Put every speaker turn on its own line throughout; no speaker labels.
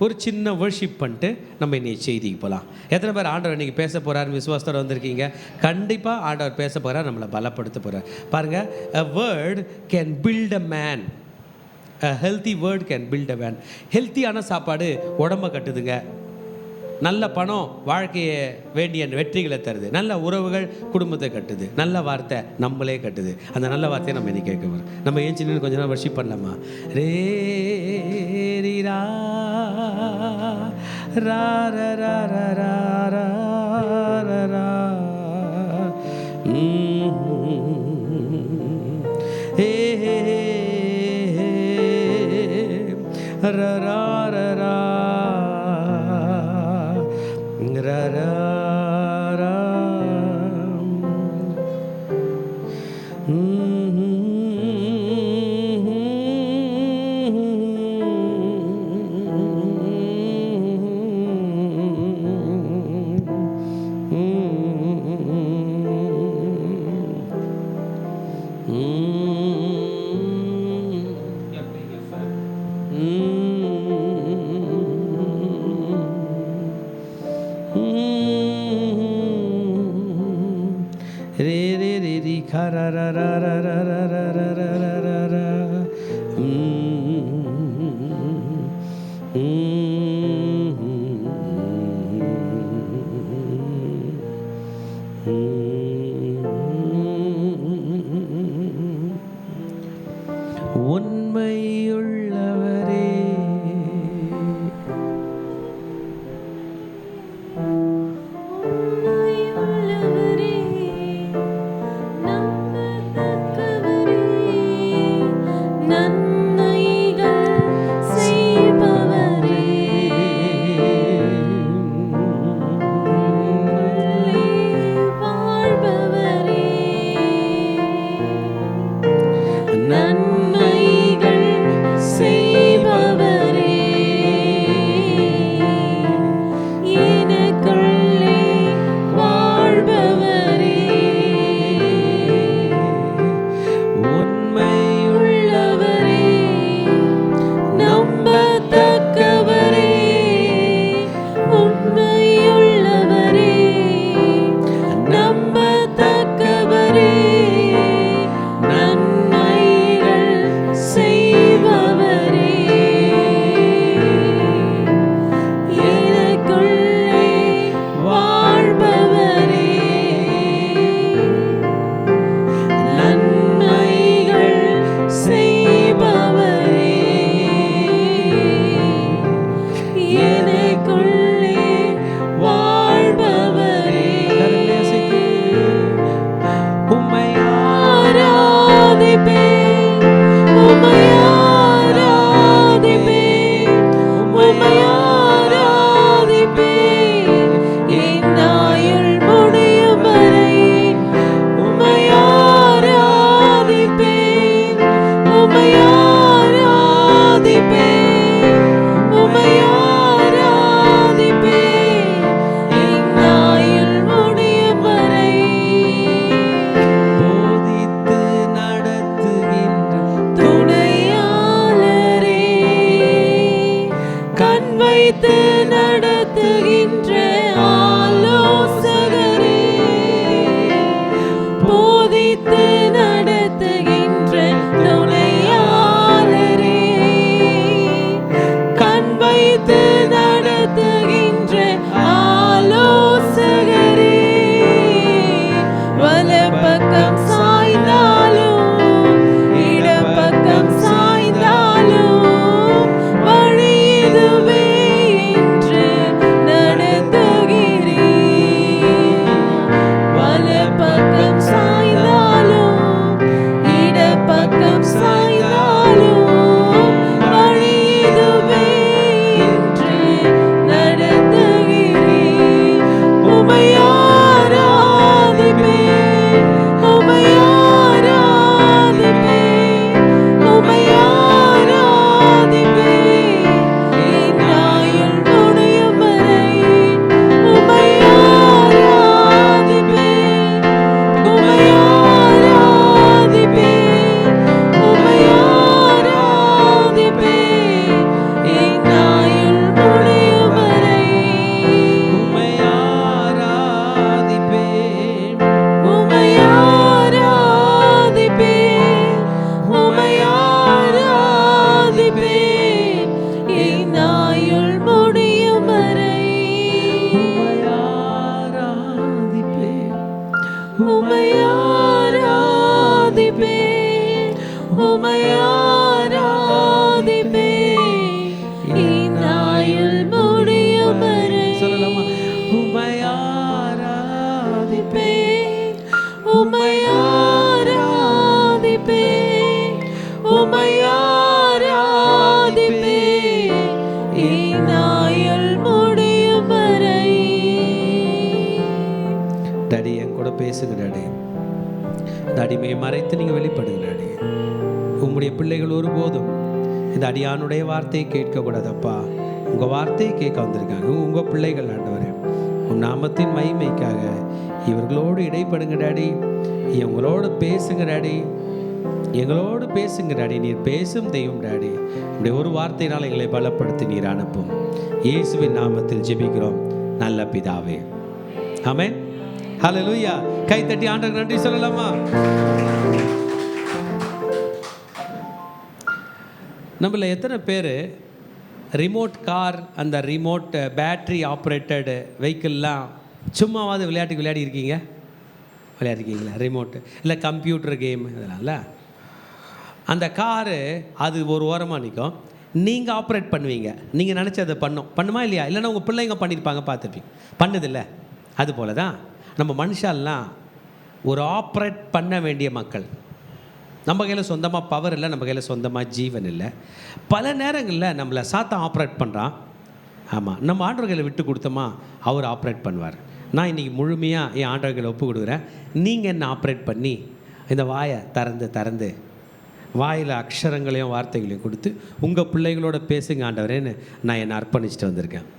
ஒரு சின்ன வர்ஷிப் பண்ணிட்டு நம்ம இன்னைக்கு செய்திக்கு போகலாம். எத்தனை பேர் ஆண்டவர் இன்னைக்கு பேச போகிறார் விசுவாசத்தோடு வந்திருக்கீங்க? கண்டிப்பாக ஆண்டவர் பேச போகிறார், நம்மளை பலப்படுத்த போகிறார். பாருங்கள், a word can build a man. A healthy word can build a man. ஹெல்த்தியான சாப்பாடு உடம்பை கட்டுதுங்க. நல்ல பணம் வாழ்க்கையை வேண்டிய வெற்றிகளை தருது. நல்ல உறவுகள் குடும்பத்தை கட்டுது. நல்ல வார்த்தை நம்மளே கட்டுது. அந்த நல்ல வார்த்தையை நம்ம இன்னைக்கு கேட்க போகிறோம். நம்ம ஏன் சின்ன கொஞ்ச நாள் வர்ஷிப் பண்ணலாமா? ரே ரி ரா ரா ரா ரா ரா ரா ரா ரா ஹே ஹே ரா ரா ரா ரா ra ra ra re re re re kha ra ra ra ra ra ra ra ra ra ra ra உண்மையுள்ளவரே நடத்துகின்ற ஆலோசகரே, போதித்து நடத்துகின்ற துணையாளரே, கண் வைத்து நடத்துகின்ற ஆலோசகரே, வலப்பக்கம் சாய்ந்தாலும் இடப்பக்கம் சாய்ந்தாலும் வழி இதுவே சாய்ந்தாலும் வழி இதுவே என்று
உம்மை ஆராதிப்பேன் இந்நாள் முடியும் வரை.
சொல்லலாமா? உம்மை ஆராதிப்பேன்,
உம்மை ஆராதிப்பேன், உம்மை ஆராதிப்பேன் இந்நாள் முடியும் வரை.
டாடி என் கூட பேசுங்க டாடி. இந்த அடிமையை மறைத்து நீங்கள் வெளிப்படுங்க டாடி. உம்முடைய பிள்ளைகள் ஒருபோதும் இந்த அடியானுடைய வார்த்தையை கேட்கக்கூடாதப்பா. உங்கள் வார்த்தையை கேட்க வந்திருக்காங்க உங்கள் பிள்ளைகள் ஆண்டவரே. உன் நாமத்தின் மகிமைக்காக இவர்களோடு இடைப்படுங்க டாடி. இவங்களோடு பேசுங்க டாடி, எங்களோடு பேசுங்க டாடி. நீர் பேசும் தெய்வம் டாடி. இப்படி ஒரு வார்த்தையினால் எங்களை பலப்படுத்தி நீர் அனுப்பும். இயேசுவின் நாமத்தில் ஜெபிக்கிறோம் நல்ல பிதாவே, ஆமென். ஹல்லேலூயா. கை தட்டி ஆண்டவருக்கு நன்றி சொல்லலாமா? நம்மள எத்தனை பேர் ரிமோட் கார், அந்த ரிமோட் பேட்ரி ஆப்ரேட்டடு வெஹிக்கிள்லாம் சும்மாவாவது விளையாடி இருக்கீங்க? விளையாடிருக்கீங்களா? ரிமோட்டு இல்லை கம்ப்யூட்டர் கேம் இதெல்லாம்ல. அந்த காரு அது ஒரு ஓரமாக நிற்கும், நீங்கள் ஆப்ரேட் பண்ணுவீங்க. நீங்கள் நினச்சி அதை பண்ணுமா இல்லையா? இல்லைன்னா உங்கள் பிள்ளைங்க பண்ணியிருப்பாங்க, பார்த்துருப்பீங்க. பண்ணுதில்ல? அது போல தான் நம்ம மனுஷாலாம் ஒரு ஆப்ரேட் பண்ண வேண்டிய மக்கள். நம்ம கையில் சொந்தமாக பவர் இல்லை, நம்ம கையில் சொந்தமாக ஜீவன் இல்லை. பல நேரங்களில் நம்மளை சாத்தான் ஆப்ரேட் பண்ணுறான். ஆமாம், நம்ம ஆண்டவர்களை விட்டு கொடுத்தோமா அவர் ஆப்ரேட் பண்ணுவார். நான் இன்றைக்கி முழுமையாக என் ஆண்டவர்களை ஒப்பு கொடுக்குறேன். நீங்கள் என்ன ஆப்ரேட் பண்ணி இந்த வாயை திறந்து வாயில் அக்ஷரங்களையும் வார்த்தைகளையும் கொடுத்து உங்கள் பிள்ளைகளோட பேசுங்க ஆண்டவரேன்னு நான் என்னை அர்ப்பணிச்சுட்டு வந்திருக்கேன்.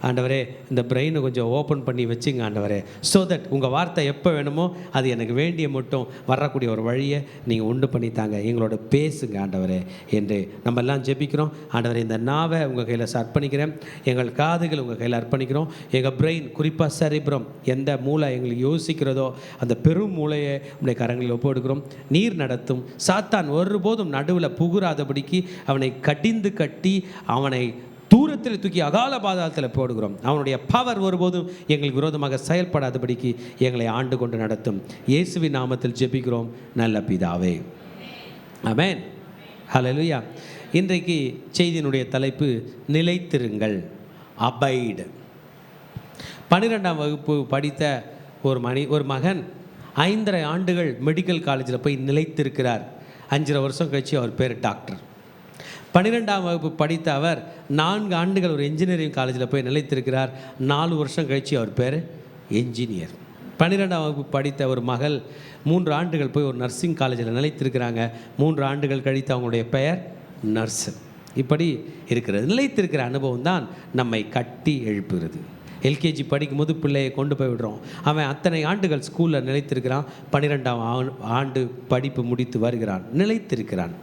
ஆண்டவரே, இந்த பிரெயினை கொஞ்சம் ஓப்பன் பண்ணி வச்சுங்க ஆண்டவரே, ஸோ தட் உங்கள் வார்த்தை எப்போ வேணுமோ அது எனக்கு வேண்டிய மட்டும் வரக்கூடிய ஒரு வழியை நீங்கள் உண்டு பண்ணித்தாங்க, எங்களோட பேசுங்க ஆண்டவரே என்று நம்ம எல்லாம் ஜெபிக்கிறோம். ஆண்டவரே, இந்த நாவை உங்கள் கையில் அர்ப்பணிக்கிறேன், எங்கள் காதுகள் உங்கள் கையில் அர்ப்பணிக்கிறோம். எங்கள் பிரெயின், குறிப்பாக செரிப்ரம், எந்த மூளை எங்களுக்கு யோசிக்கிறதோ அந்த பெரும் மூளையை உடைய கரங்களில் ஒப்பு எடுக்கிறோம். நீர் நடத்தும். சாத்தான் ஒருபோதும் நடுவில் புகுறாதபடிக்கு அவனை கடிந்து கட்டி அவனை தூரத்தில் தூக்கி அகால பாதாளத்தில் போடுகிறோம். அவனுடைய பவர் ஒருபோதும் எங்களுக்கு விரோதமாக செயல்படாதபடிக்கு எங்களை ஆண்டு கொண்டு நடத்தும். இயேசுவின் நாமத்தில் ஜெபிக்கிறோம் நல்ல பிதாவே, ஆமென். ஹல்லேலூயா. இன்றைக்கு செய்தியினுடைய தலைப்பு நிலைத்திருங்கள், அபைடு. 12ஆம் வகுப்பு படித்த ஒரு மகன் 5.5 ஆண்டுகள் மெடிக்கல் காலேஜில் போய் நிலைத்திருக்கிறார். 5.5 வருஷம் கழிச்சு அவர் பேர் டாக்டர். 12ஆம் வகுப்பு படித்த அவர் 4 ஆண்டுகள் ஒரு இன்ஜினியரிங் காலேஜில் போய் நிலைத்திருக்கிறார். 4 வருஷம் கழிச்சு அவர் பேர் என்ஜினியர். 12ஆம் வகுப்பு படித்த ஒரு மகள் 3 ஆண்டுகள் போய் ஒரு நர்சிங் காலேஜில் நிலைத்திருக்கிறாங்க. 3 ஆண்டுகள் கழித்து அவங்களுடைய பெயர் நர்ஸு. இப்படி இருக்கிறது. நிலைத்திருக்கிற அனுபவம் தான் நம்மை கட்டி எழுப்புகிறது. எல்கேஜி படிக்கும்போது பிள்ளையை கொண்டு போய் விடுறோம். அவன் அத்தனை ஆண்டுகள் ஸ்கூலில் நிலைத்திருக்கிறான். 12ஆம் ஆண்டு படிப்பு முடித்து வருகிறான், நிலைத்திருக்கிறான்.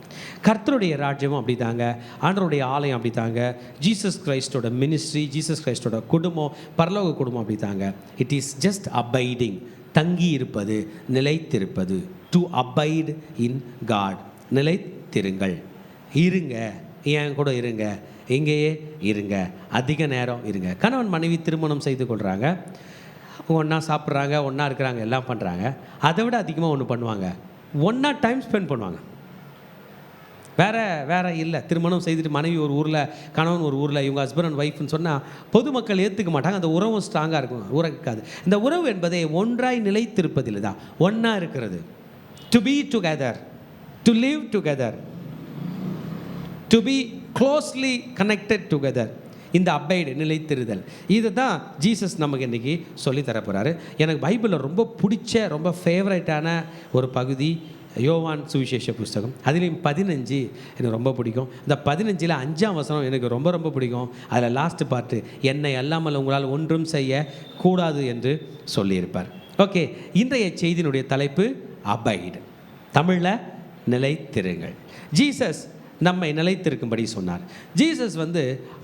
கர்த்தருடைய ராஜ்யமும் அப்படி தாங்க, ஆண்டவருடைய ஆலயம் அப்படி தாங்க, ஜீசஸ் கிரைஸ்டோட மினிஸ்ட்ரி, ஜீசஸ் கிரைஸ்டோட குடும்பம், பரலோக குடும்பம் அப்படி தாங்க. இட் இஸ் ஜஸ்ட் அபைடிங், தங்கி இருப்பது, நிலைத்திருப்பது. To abide in God. நிலைத்திருங்கள், இருங்க, என் கூட இருங்க, இங்கேயே இருங்க, அதிக நேரம் இருங்க. கணவன் மனைவி திருமணம் செய்து கொள்கிறாங்க, ஒன்றா சாப்பிட்றாங்க, ஒன்றா இருக்கிறாங்க, எல்லாம் பண்ணுறாங்க. அதை விட அதிகமாக ஒன்று பண்ணுவாங்க, ஒன்றா டைம் ஸ்பெண்ட் பண்ணுவாங்க. வேறு இல்லை. திருமணம் செய்துட்டு மனைவி ஒரு ஊரில், கணவன் ஒரு ஊரில், இவங்க ஹஸ்பண்ட் அண்ட் ஒய்ஃப்னு சொன்னால் பொதுமக்கள் ஏற்றுக்க மாட்டாங்க. அந்த உறவும் ஸ்ட்ராங்காக இருக்கும், உறக்காது. இந்த உறவு என்பதை ஒன்றாய் நிலைத்திருப்பதில் தான், ஒன்றா இருக்கிறது. To be together, to live together, to be closely connected together. இந்த அபைடு, நிலைத்திருதல், இது தான் ஜீசஸ் நமக்கு இன்றைக்கி சொல்லித்தர போகிறாரு. எனக்கு பைபிளில் ரொம்ப பிடிச்ச, ரொம்ப ஃபேவரட்டான ஒரு பகுதி யோவான் சுவிசேஷ புஸ்தகம். அதுலேயும் 15 எனக்கு ரொம்ப பிடிக்கும். இந்த 15ல் 5ஆம் வசனம் எனக்கு ரொம்ப ரொம்ப பிடிக்கும். அதில் லாஸ்ட் பார்ட்டு, என்னை அல்லாமல் உங்களால் ஒன்றும் செய்ய கூடாது என்று சொல்லியிருப்பார். ஓகே, இன்றைய செய்தியினுடைய தலைப்பு அபைடு, தமிழில் நிலைத்திருங்கள். ஜீசஸ் நம்மை நிலைத்திருக்கும்படி சொன்னார். ஜீசஸ்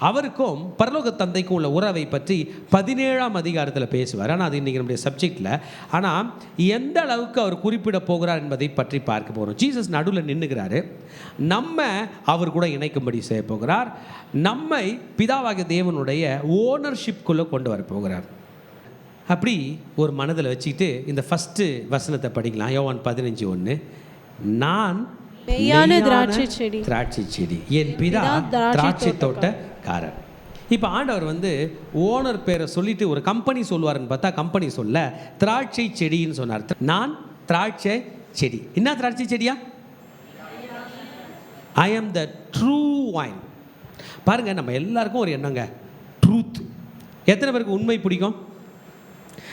அவருக்கும் பரலோக தந்தைக்கும் உள்ள உறவை பற்றி 17ஆம் அதிகாரத்தில் பேசுவார். ஆனால் அது இன்றைக்கி நம்முடைய சப்ஜெக்டில். ஆனால் எந்த அளவுக்கு அவர் குறிப்பிட போகிறார் என்பதை பற்றி பார்க்க போகிறோம். ஜீசஸ் நடுவில் நின்றுகிறாரு, நம்ம அவர் கூட இணைக்கும்படி செய்ய போகிறார். நம்மை பிதாவாகிய தேவனுடைய ஓனர்ஷிப்குள்ளே கொண்டு வர போகிறார். அப்படி ஒரு மனதில் வச்சுக்கிட்டு இந்த ஃபஸ்ட்டு வசனத்தை படிக்கலாம். யோவான் 15:1, நான்
மெய்யான திராட்சை செடி.
திராட்சை செடி. என் பிதா திராட்சை தோட்டக்காரர். இப்போ ஆண்டவர் வந்து ஓனர் பேரை சொல்லிட்டு ஒரு கம்பெனி சொல்லுவாருன்னு பார்த்தா கம்பெனி சொல்ல திராட்சை செடின்னு சொன்னார். நான் திராட்சை செடி. என்ன திராட்சை செடியா? ஐ ஆம் த ட்ரூ வைன். பாருங்க, நம்ம எல்லாருக்கும் ஒரு எண்ணங்க, ட்ரூத். எத்தனை பேருக்கு உண்மை பிடிக்கும்?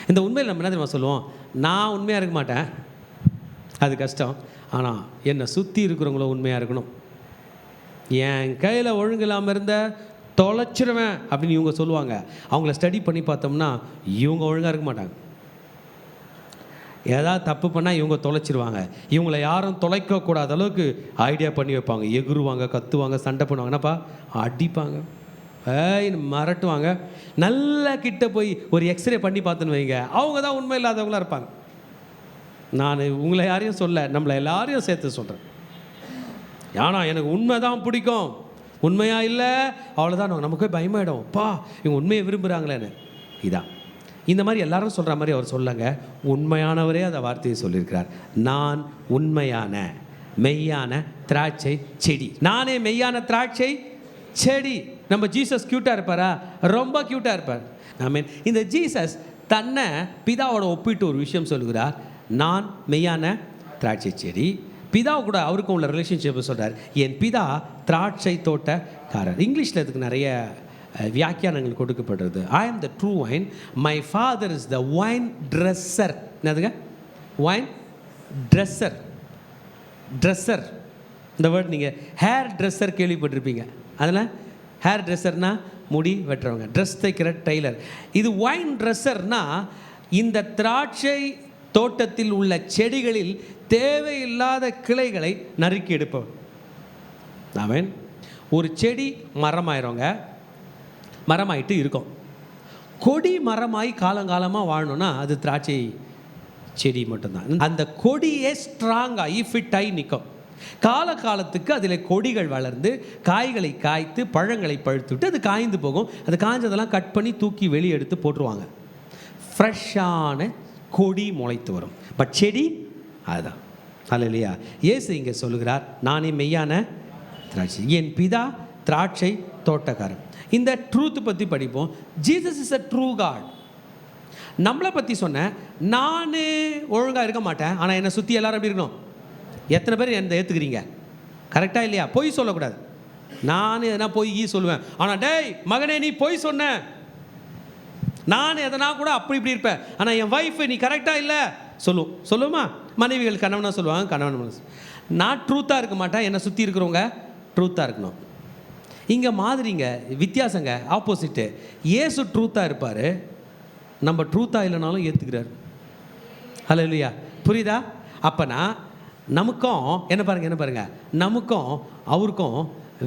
இந்த உண்மையில் நம்ம என்ன தெரியுமா சொல்லுவோம்? நான் உண்மையாக இருக்க மாட்டேன், அது கஷ்டம். ஆனால் என்னை சுற்றி இருக்கிறவங்களும் உண்மையாக இருக்கணும். என் கையில் ஒழுங்கு இல்லாமல் இருந்த தொலைச்சிருவேன் அப்படின்னு இவங்க சொல்லுவாங்க. அவங்கள ஸ்டடி பண்ணி பார்த்தோம்னா இவங்க ஒழுங்காக இருக்க மாட்டாங்க. ஏதாவது தப்பு பண்ணால் இவங்க தொலைச்சிருவாங்க. இவங்களை யாரும் தொலைக்கக்கூடாத அளவுக்கு ஐடியா பண்ணி வைப்பாங்க. எகுருவாங்க, கத்துவாங்க, சண்டை பண்ணுவாங்க, என்னப்பா அடிப்பாங்க, மிரட்டுவாங்க. நல்லா கிட்ட போய் ஒரு எக்ஸ்ரே பண்ணி பார்த்துன்னு வைங்க, அவங்க தான் உண்மை இல்லாதவங்களாக இருப்பாங்க. நான் உங்களை யாரையும் சொல்ல, நம்மளை எல்லாரையும் சேர்த்து சொல்கிறேன். ஏன்னா எனக்கு உண்மை தான் பிடிக்கும், உண்மையாக இல்லை அவ்வளோதான் நமக்கு பயமாயிடும். பா இவங்க உண்மையை விரும்புகிறாங்களேன்னு. இதான் இந்த மாதிரி எல்லாரும் சொல்கிற மாதிரி அவர் சொல்லங்க. உண்மையானவரே அந்த வார்த்தையை சொல்லியிருக்கிறார். நான் உண்மையான மெய்யான திராட்சை செடி. நானே மெய்யான திராட்சை செடி. நம்ம ஜீசஸ் க்யூட்டாக இருப்பாரா? ரொம்ப க்யூட்டாக இருப்பார். ஐ மீன் இந்த ஜீசஸ் தன்னை பிதாவோட ஒப்பிட்டு ஒரு விஷயம் சொல்லுகிறார். நான் மெய்யான திராட்சை செடி. பிதா கூட அவருக்கும் உள்ள ரிலேஷன்ஷிப் சொல்கிறார். என் பிதா திராட்சை தோட்டக்காரர். இங்கிலீஷில் இதுக்கு நிறைய வியாக்கியானங்கள் கொடுக்கப்படுறது. I am the true vine, my father is the vine dresser. என்னதுங்க? Vine dresser. ட்ரெஸ்ஸர் இந்த வேர்ட் நீங்கள் ஹேர் ட்ரெஸ்ஸர் கேள்விப்பட்டிருப்பீங்க. அதில் ஹேர் ட்ரெஸ்ஸர்னால் முடி வெட்டுறவங்க, ட்ரெஸ் தைக்கிற டெய்லர். இது வைன் ட்ரெஸ்ஸர்னா இந்த திராட்சை தோட்டத்தில் உள்ள செடிகளில் தேவையில்லாத கிளைகளை நறுக்கி எடுப்பவர். ஆமென். ஒரு செடி மரமாயிரோங்க, மரமாயிட்டு இருக்கும். கொடி மரமாய் காலங்காலமாக வாழணும்னா அது திராட்சை செடி மட்டும்தான். அந்த கொடியே ஸ்ட்ராங்காக இஃபிட்டாகி நிற்கும். காலத்துக்கு அதில் கொடிகள் வளர்ந்து காய்களை காய்த்து பழங்களை பழுத்துவிட்டு அது காய்ந்து போகும். அது காய்ஞ்சதெல்லாம் கட் பண்ணி தூக்கி வெளியே எடுத்து போட்டுருவாங்க. ஃப்ரெஷ்ஷான கொடி முளைத்து வரும். பட் செடி அதுதான். அல்லேலூயா. இயேசு இங்கே சொல்லுகிறார், நானே மெய்யான திராட்சை, என் பிதா திராட்சை தோட்டக்காரன். இந்த ட்ரூத் பற்றி படிப்போம். Jesus is a true God. நம்மளை பற்றி சொன்னேன், நான் ஒழுங்காக இருக்க மாட்டேன், ஆனால் என்னை சுற்றி எல்லாரும் எப்படி இருக்கணும்? எத்தனை பேர் என்னை ஏற்றுக்கிறீங்க? கரெக்டாக இல்லையா? பொய் சொல்லக்கூடாது. நான் எதனா பொய் சொல்லுவேன், ஆனால் டேய் மகனே நீ பொய் சொன்ன, நான் எதனா கூட அப்படி இப்படி இருப்பேன், ஆனால் என் ஒய்ஃபு நீ கரெக்டாக இல்லை சொல்லுமா? மனைவிகள் கணவனாக சொல்லுவாங்க, கணவன். நான் ட்ரூத்தாக இருக்க மாட்டேன், என்னை சுற்றி இருக்கிறவங்க ட்ரூத்தாக இருக்கணும். இங்கே மாதிரிங்க வித்தியாசங்க, ஆப்போசிட்டு. இயேசு ட்ரூத்தாக இருப்பார், நம்ம ட்ரூத்தாக இல்லைனாலும் ஏற்றுக்கிறார். ஹல்லேலூயா. புரியுதா? அப்போனா நமக்கும் என்ன பாருங்க, நமக்கும் அவருக்கும்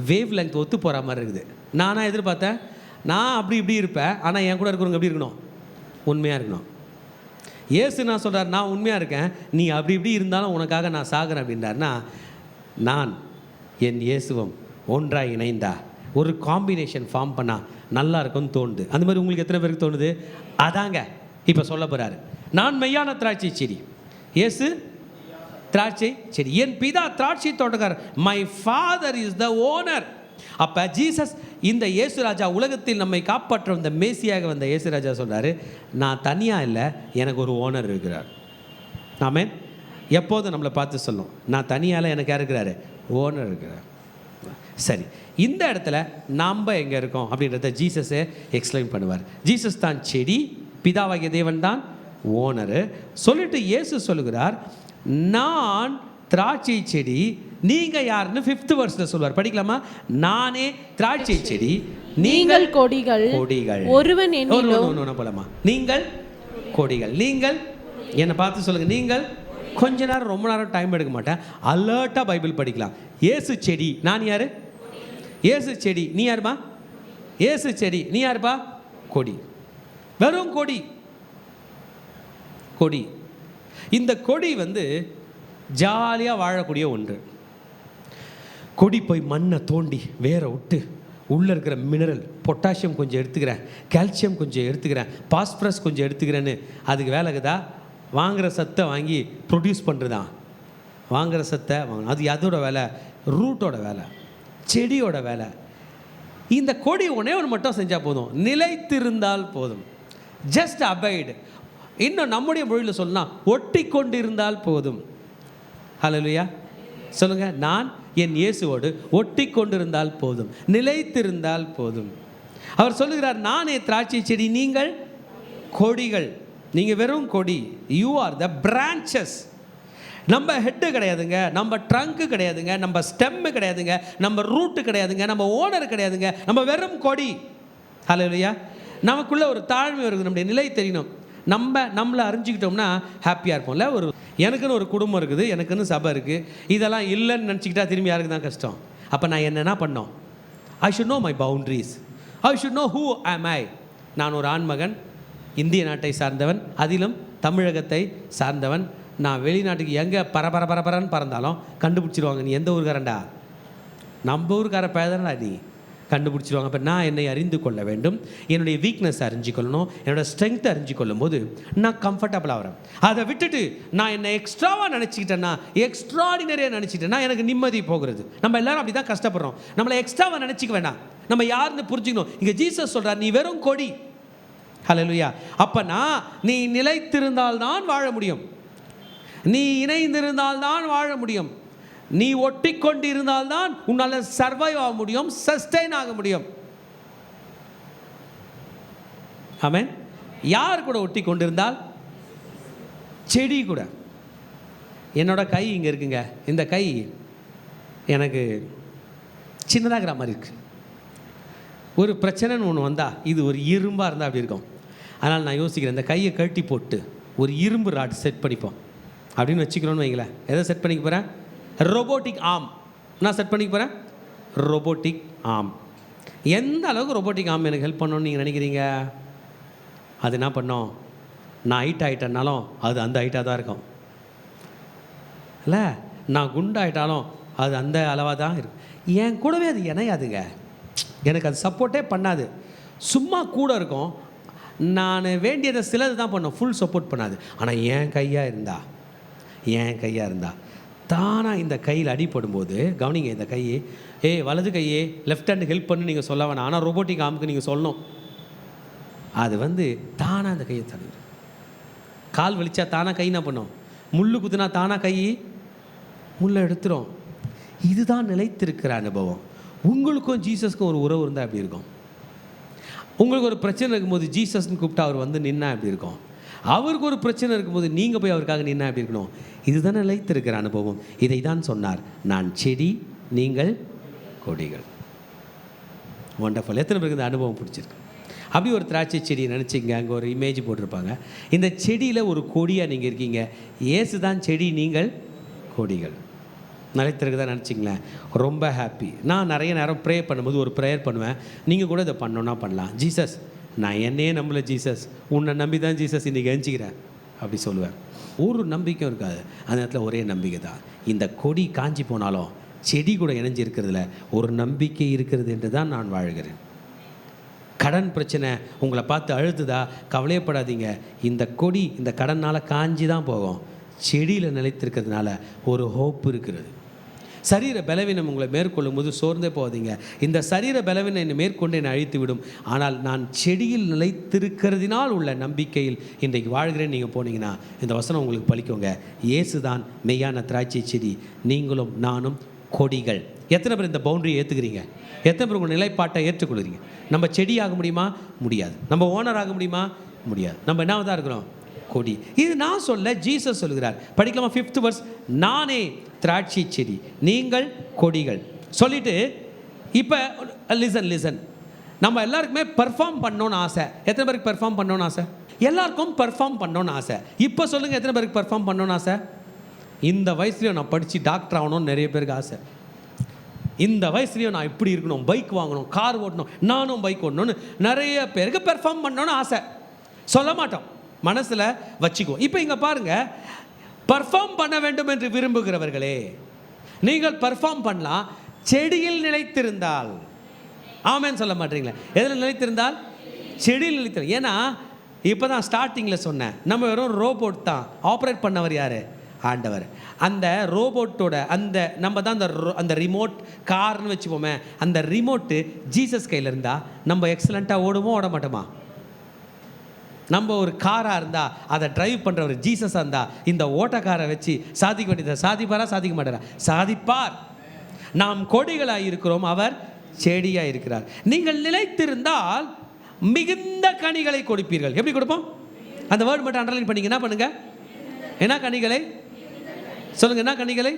வேவ் லெங்த் ஒத்து போகிற மாதிரி இருக்குது. நானாக எதிர்பார்த்தேன், நான் அப்படி இப்படி இருப்பேன், ஆனால் என் கூட இருக்கிறவங்க எப்படி இருக்கணும்? உண்மையாக இருக்கணும். இயேசு நான் சொல்கிறார், நான் உண்மையாக இருக்கேன், நீ அப்படி இப்படி இருந்தாலும் உனக்காக நான் சாகிறேன் அப்படின்றாருன்னா, நான் என் இயேசுவும் ஒன்றாக இணைந்தா ஒரு காம்பினேஷன் ஃபார்ம் பண்ணால் நல்லா இருக்கும்னு தோணுது. அந்த மாதிரி உங்களுக்கு எத்தனை பேருக்கு தோணுது? அதாங்க இப்போ சொல்ல போகிறாரு. நான் மெய்யான திராட்சை செடி, இயேசு திராட்சை செடி, என் பிதா திராட்சை தோட்டக்காரர், my father is the owner. அப்போ ஜீசஸ் இந்த இயேசுராஜா உலகத்தில் நம்மை காப்பாற்ற வந்த மேசியாக வந்த இயேசுராஜா சொல்கிறாரு, நான் தனியாக இல்லை, எனக்கு ஒரு ஓனர் இருக்கிறார். ஆமென். எப்போதும் நம்மளை பார்த்து சொல்லும், நான் தனியால் எனக்கு யார் இருக்கிறாரு? ஓனர் இருக்கிறார். சரி, இந்த இடத்துல நாம் எங்கே இருக்கோம் அப்படின்றத ஜீசஸே எக்ஸ்பிளைன் பண்ணுவார். ஜீசஸ் தான் செடி, பிதாவாகிய தேவன் தான் ஓனரு. சொல்லிட்டு இயேசு சொல்லுகிறார், நான் திராட்சை செடி, நீங்கள் யாருன்னு 5th verseல சொல்வார். படிக்கலாமா? நானே திராட்சை செடி, நீங்கள்
கொடிகள். ஒருவன்
என்னிலும் போலாமா? நீங்கள் கொடிகள். நீங்கள் என்னை பார்த்து சொல்லுங்கள். நீங்கள் கொஞ்ச நேரம், ரொம்ப நேரம் டைம் எடுக்க மாட்டேன், அலர்ட்டாக பைபிள் படிக்கலாம். இயேசு செடி, நான் யார்? இயேசு செடி, நீ யாருப்பா? இயேசு செடி, நீ யாருப்பா? கொடி. வெறும் கொடி. கொடி. இந்த கொடி வந்து ஜாலியாக வாழக்கூடிய ஒன்று. கொடி போய் மண்ணை தோண்டி வேற விட்டு உள்ளே இருக்கிற மினரல், பொட்டாசியம் கொஞ்சம் எடுத்துக்கிறேன், கால்சியம் கொஞ்சம் எடுத்துக்கிறேன், பாஸ்பரஸ் கொஞ்சம் எடுத்துக்கிறேன்னு அதுக்கு வேலைக்குதா? வாங்குகிற சத்தை வாங்கி ப்ரொடியூஸ் பண்ணுறதான்? வாங்குற சத்தை வாங்கணும். அது அதோட வேலை, ரூட்டோட வேலை, செடியோட வேலை. இந்த கொடி ஒன்றே ஒன்று மட்டும் செஞ்சால் போதும், நிலைத்திருந்தால் போதும். Just abide. இன்னும் நம்முடைய மொழியில் சொல்லலாம், ஒட்டி கொண்டு இருந்தால் போதும். ஹல்லேலூயா சொல்லுங்கள். நான் என் இயேசுவோடு ஒட்டி கொண்டிருந்தால் போதும், நிலைத்திருந்தால் போதும். அவர் சொல்லுகிறார், நானே திராட்சை செடி, நீங்கள் கொடிகள். நீங்கள் வெறும் கொடி. You are the branches. நம்ம ஹெட்டு கிடையாதுங்க, நம்ம ட்ரங்க்கு கிடையாதுங்க, நம்ம ஸ்டெம்மு கிடையாதுங்க, நம்ம ரூட்டு கிடையாதுங்க, நம்ம ஓனர் கிடையாதுங்க, நம்ம வெறும் கொடி. ஹல்லேலூயா. நமக்குள்ளே ஒரு தாழ்மை வருது, நம்முடைய நிலை தெரியணும். நம்மளை அறிஞ்சிக்கிட்டோம்னா ஹாப்பியாக இருப்போம்ல. எனக்குன்னு ஒரு குடும்பம் இருக்குது, எனக்குன்னு சபை இருக்குது, இதெல்லாம் இல்லைன்னு நினச்சிக்கிட்டா திரும்பி யாருக்கு தான் கஷ்டம். அப்போ நான் என்னென்ன பண்ணோம்? I should know my boundaries. I should know who am I. நான் ஒரு ஆண்மகன், இந்திய நாட்டை சார்ந்தவன், அதிலும் தமிழகத்தை சார்ந்தவன். நான் வெளிநாட்டுக்கு எங்கே பரபரன்னு பறந்தாலும் கண்டுபிடிச்சிருவாங்க, நீ எந்த ஊருக்காரன்டா, நம்ம ஊருக்கார பேதனடா நீ, கண்டுபிடிச்சிருவாங்க. அப்போ நான் என்னை அறிந்து கொள்ள வேண்டும், என்னுடைய வீக்னஸ் அறிஞ்சிக்கொள்ளணும், என்னோடய ஸ்ட்ரென்த்தை அறிஞ்சிக்கொள்ளும் போது நான் கம்ஃபர்டபுள் ஆகிறேன். அதை விட்டுட்டு நான் என்னை எக்ஸ்ட்ராவாக நினச்சிக்கிட்டேன்னா, எக்ஸ்ட்ராடினரியாக நினச்சிக்கிட்டேன்னா எனக்கு நிம்மதி போகிறது. நம்ம எல்லாரும் அப்படி தான் கஷ்டப்படுறோம். நம்மளை எக்ஸ்ட்ராவாக நினச்சிக்க வேண்டாம், நம்ம யாருன்னு புரிஞ்சுக்கணும். இங்கே ஜீசஸ் சொல்கிறார், நீ வெறும் கொடி. ஹல்லேலூயா. அப்போனா நீ நிலைத்திருந்தால்தான் வாழ முடியும், நீ இணைந்திருந்தால்தான் வாழ முடியும், நீ ஒட்டி கொண்டு இருந்தால்தான் உன்னால் சர்வைவ் ஆக முடியும், சஸ்டெயின் ஆக முடியும். ஆமென். யார் கூட ஒட்டி கொண்டிருந்தால்? செடி கூட. என்னோட கை இங்கே இருக்குங்க, இந்த கை எனக்கு சின்னதாகிற மாதிரி இருக்கு. ஒரு பிரச்சனைன்னு ஒன்று வந்தால், இது ஒரு இரும்பாக இருந்தால் அப்படி இருக்கும். அதனால் நான் யோசிக்கிறேன், இந்த கையை கழட்டி போட்டு ஒரு இரும்பு ராட் செட் பண்ணிப்போம் அப்படின்னு வச்சுக்கிறோன்னு வைங்களேன். எதை செட் பண்ணிக்க போகிறேன்? Robotic arm. நான் செட் பண்ணிக்க போகிறேன் ரோபோட்டிக் ஆர்ம். எந்த அளவுக்கு ரோபோட்டிக் ஆர்ம் எனக்கு ஹெல்ப் பண்ணணும்னு நீங்கள் நினைக்கிறீங்க? அது என்ன பண்ணோம்? நான் ஹைட் ஆகிட்டேன்னாலும் அது அந்த ஹைட்டாக தான் இருக்கும் இல்லை, நான் குண்டாயிட்டாலும் அது அந்த அளவாக தான் இருக்கும். என் கூடவே அது இணையாதுங்க, எனக்கு அது சப்போர்ட்டே பண்ணாது, சும்மா கூட இருக்கும். நான் வேண்டியதை சிலது தான் பண்ணோம், ஃபுல் சப்போர்ட் பண்ணாது. ஆனால் என் கையாக இருந்தா தானாக இந்த கையில் அடிப்படும்போது, கவனிங்க, இந்த கையை வலது கையே லெஃப்ட் ஹேண்டு ஹெல்ப் பண்ணு நீங்கள் சொல்ல வேணாம், ஆனால் ரோபோட்டிக் ஆர்முக்கு நீங்கள் சொல்லணும். அது தானாக அந்த கையை தள்ளிடும். கால் வலிச்சா தானாக கை என்ன பண்ணும்? முள்ளு குத்துனா தானாக கை முள்ளை எடுத்துரும். இதுதான் நிலைத்திருக்கிற அனுபவம். உங்களுக்கும் ஜீசஸ்க்கும் ஒரு உறவு இருந்தால் எப்படி இருக்கும்? உங்களுக்கு ஒரு பிரச்சனை இருக்கும்போது ஜீசஸ்ன்னு கூப்பிட்டா அவர் நின்னா எப்படி இருக்கும்? அவருக்கு ஒரு பிரச்சனை இருக்கும்போது நீங்கள் போய் அவருக்காக நின்னா எப்படி இருக்கணும்? இதுதான் நிலைத்திருக்கிற அனுபவம். இதை தான் சொன்னார், நான் செடி, நீங்கள் கொடிகள். ஒண்டர்ஃபுல். எத்தனை பேருக்கு இந்த அனுபவம் பிடிச்சிருக்கு? அப்படி ஒரு திராட்சை செடியை நினச்சிங்க, அங்கே ஒரு இமேஜ் போட்டிருப்பாங்க. இந்த செடியில் ஒரு கொடியாக நீங்கள் இருக்கீங்க. இயேசு தான் செடி, நீங்கள் கொடிகள். நிலைத்திருக்கு தான் நினச்சிங்களேன், ரொம்ப ஹாப்பி. நான் நிறைய நேரம் ப்ரே பண்ணும்போது ஒரு ப்ரேயர் பண்ணுவேன், நீங்கள் கூட இதை பண்ணோன்னா பண்ணலாம். ஜீசஸ், நான் என்னையே நம்பலை ஜீசஸ், உன்னை நம்பி தான் ஜீசஸ் இன்றைக்கி எஞ்சிக்கிறேன் அப்படி சொல்லுவேன். ஒரு நம்பிக்கையும் இருக்காது, அந்த நேரத்தில் ஒரே நம்பிக்கை தான். இந்த கொடி காஞ்சி போனாலும் செடி கூட இணைஞ்சி இருக்கிறதுல ஒரு நம்பிக்கை இருக்கிறது என்று தான் நான் வாழ்கிறேன். கடன் பிரச்சனை உங்களை பார்த்து அழுத்துதா? கவலையப்படாதீங்க, இந்த கொடி இந்த கடனால் காஞ்சி தான் போகும். செடியில் நிலைத்திருக்கிறதுனால ஒரு ஹோப் இருக்கிறது. சரீர பலவீனம் உங்களை மேற்கொள்ளும் போது சோர்ந்தே போகாதீங்க. இந்த சரீர பலவீனம் என்னை மேற்கொண்டு என்னை அழித்து விடும், ஆனால் நான் செடியில் நிலைத்திருக்கிறதினால் உள்ள நம்பிக்கையில் இன்றைக்கு வாழ்கிறேன். நீங்கள் போனீங்கன்னா இந்த வசனம் உங்களுக்கு பலிக்குங்க. இயேசு தான் மெய்யான திராட்சை செடி, நீங்களும் நானும் கொடிகள். எத்தனை பேர் இந்த பவுண்டரியை ஏற்றுக்கிறீங்க? எத்தனை பேர் உங்கள் நிலைப்பாட்டை ஏற்றுக்கொள்கிறீங்க? நம்ம செடி ஆக முடியுமா? முடியாது. நம்ம ஓனர் ஆக முடியுமா? முடியாது. நம்ம என்னவதாக இருக்கிறோம்? கொடி. இது நான் சொல்ல, ஜீசஸ் சொல்கிறார். படிக்கலாமா? 5th verse. நானே திராட்சை செடி, நீங்கள் கொடிகள் சொல்லிட்டு, இப்போ லிசன். நம்ம எல்லாருக்குமே பெர்ஃபார்ம் பண்ணணும்னு ஆசை. எத்தனை பேருக்கு பெர்ஃபார்ம் பண்ணணும்னு ஆசை? எல்லாருக்கும் பெர்ஃபார்ம் பண்ணணும்னு ஆசை. இப்போ சொல்லுங்கள், எத்தனை பேருக்கு பெர்ஃபார்ம் பண்ணணும்னு ஆசை? இந்த வயசுலேயும் நான் படித்து டாக்டர் ஆகணும்னு நிறைய பேருக்கு ஆசை. இந்த வயசுலேயும் நான் இப்படி இருக்கணும், பைக் வாங்கணும், கார் ஓட்டணும், நானும் பைக் ஓட்டணும்னு நிறைய பேருக்கு பெர்ஃபார்ம் பண்ணணும்னு ஆசை. சொல்ல மாட்டோம், மனசில் வச்சுக்குவோம். இப்போ இங்கே பாருங்கள், பர்ஃபார்ம் பண்ண வேண்டும் என்று விரும்புகிறவர்களே, நீங்கள் பர்ஃபார்ம் பண்ணலாம். செடியில் நிலைத்திருந்தால். ஆமேன்னு சொல்ல மாட்டீங்களா? எதில் நிலைத்திருந்தால்? செடியில் நிலைத்திருந்தால். ஏன்னா இப்போ தான் ஸ்டார்டிங்கில் சொன்னேன், நம்ம வெறும் ரோபோட் தான். ஆப்ரேட் பண்ணவர் யார்? ஆண்டவர். அந்த ரோபோட்டோட நம்ம தான் அந்த ரிமோட் கார்னு வச்சுப்போமே, அந்த ரிமோட்டு ஜீசஸ் கையில் இருந்தால் நம்ம எக்ஸலண்ட்டாக ஓடுமோ ஓட மாட்டோமா? நம்ம ஒரு காராக இருந்தால் அதை டிரைவ் பண்ணுறவர் ஜீசஸாக இருந்தால் இந்த ஓட்டக்காரை வச்சு சாதிக்க வேண்டியதை சாதிப்பாரா சாதிக்க மாட்டாரா? சாதிப்பார். நாம் கொடிகளாக இருக்கிறோம், அவர் செடியாக இருக்கிறார். நீங்கள் நிலைத்திருந்தால் மிகுந்த கனிகளை கொடுப்பீர்கள். எப்படி கொடுப்போம்? அந்த வேர்டு மட்டும் அண்டர்லைன் பண்ணிங்க. என்ன பண்ணுங்க? என்ன கனிகளை சொல்லுங்க? என்ன கனிகளை?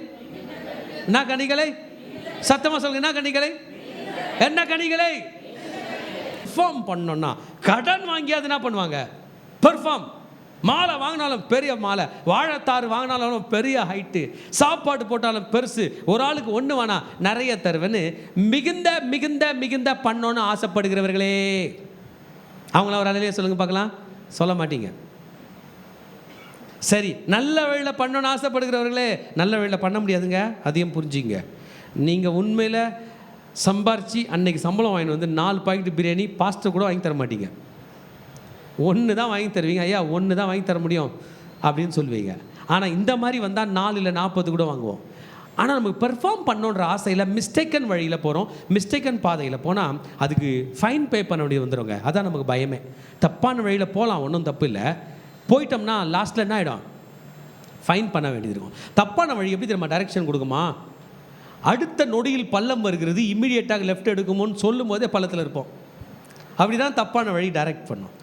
என்ன கனிகளை? சத்தமாக சொல்லுங்க. என்ன கனிகளை? என்ன கனிகளை? பெர்ஃபார்ம் பண்ணோன்னா கடன் வாங்கியாவது என்ன பண்ணுவாங்க? பெர்ஃபார்ம். மாலை வாங்கினாலும் பெரிய மாலை, வாழைத்தாறு வாங்கினாலும் பெரிய ஹைட்டு, சாப்பாடு போட்டாலும் பெருசு, ஒரு ஆளுக்கு ஒன்று வேணா நிறைய தருவேன்னு மிகுந்த மிகுந்த மிகுந்த பண்ணோன்னு ஆசைப்படுகிறவர்களே, அவங்கள ஒரு அலையிலே சொல்லுங்க பார்க்கலாம். சொல்ல மாட்டீங்க. சரி, நல்ல வழியில் பண்ணணும்னு ஆசைப்படுகிறவர்களே, நல்ல வழியில் பண்ண முடியாதுங்க. அதையும் புரிஞ்சுங்க. நீங்கள் உண்மையில் சம்பாரித்து அன்னைக்கு சம்பளம் வாங்கிட்டு வந்து 4 பாக்கெட் பிரியாணி பாஸ்டர் கூட வாங்கி தர மாட்டீங்க. 1 தான் வாங்கி தருவீங்க. ஐயா 1 தான் வாங்கி தர முடியும் அப்படின்னு சொல்லுவீங்க. ஆனால் இந்த மாதிரி வந்தால் 4 இல்லை 40 கூட வாங்குவோம். ஆனால் நமக்கு பெர்ஃபார்ம் பண்ணோன்ற ஆசையில் மிஸ்டேக்கன் வழியில் போகிறோம். மிஸ்டேக்கன் பாதையில் போனால் அதுக்கு ஃபைன் பே பண்ண வேண்டியது வந்துடுங்க. அதான் நமக்கு பயமே. தப்பான வழியில் போகலாம், ஒன்றும் தப்பு இல்லை. போயிட்டோம்னா லாஸ்ட்டில் என்ன ஆகிடும்? ஃபைன் பண்ண வேண்டியது இருக்கும். தப்பான வழி எப்படி தெரியுமா டைரெக்ஷன் கொடுக்குமா? அடுத்த நொடியில் பள்ளம் வருகிறது, இம்மிடியேட்டாக லெஃப்ட் எடுக்குமோன்னு சொல்லும் போதே பள்ளத்தில் இருப்போம். அப்படி தான் தப்பான வழி டைரக்ட் பண்ணோம்.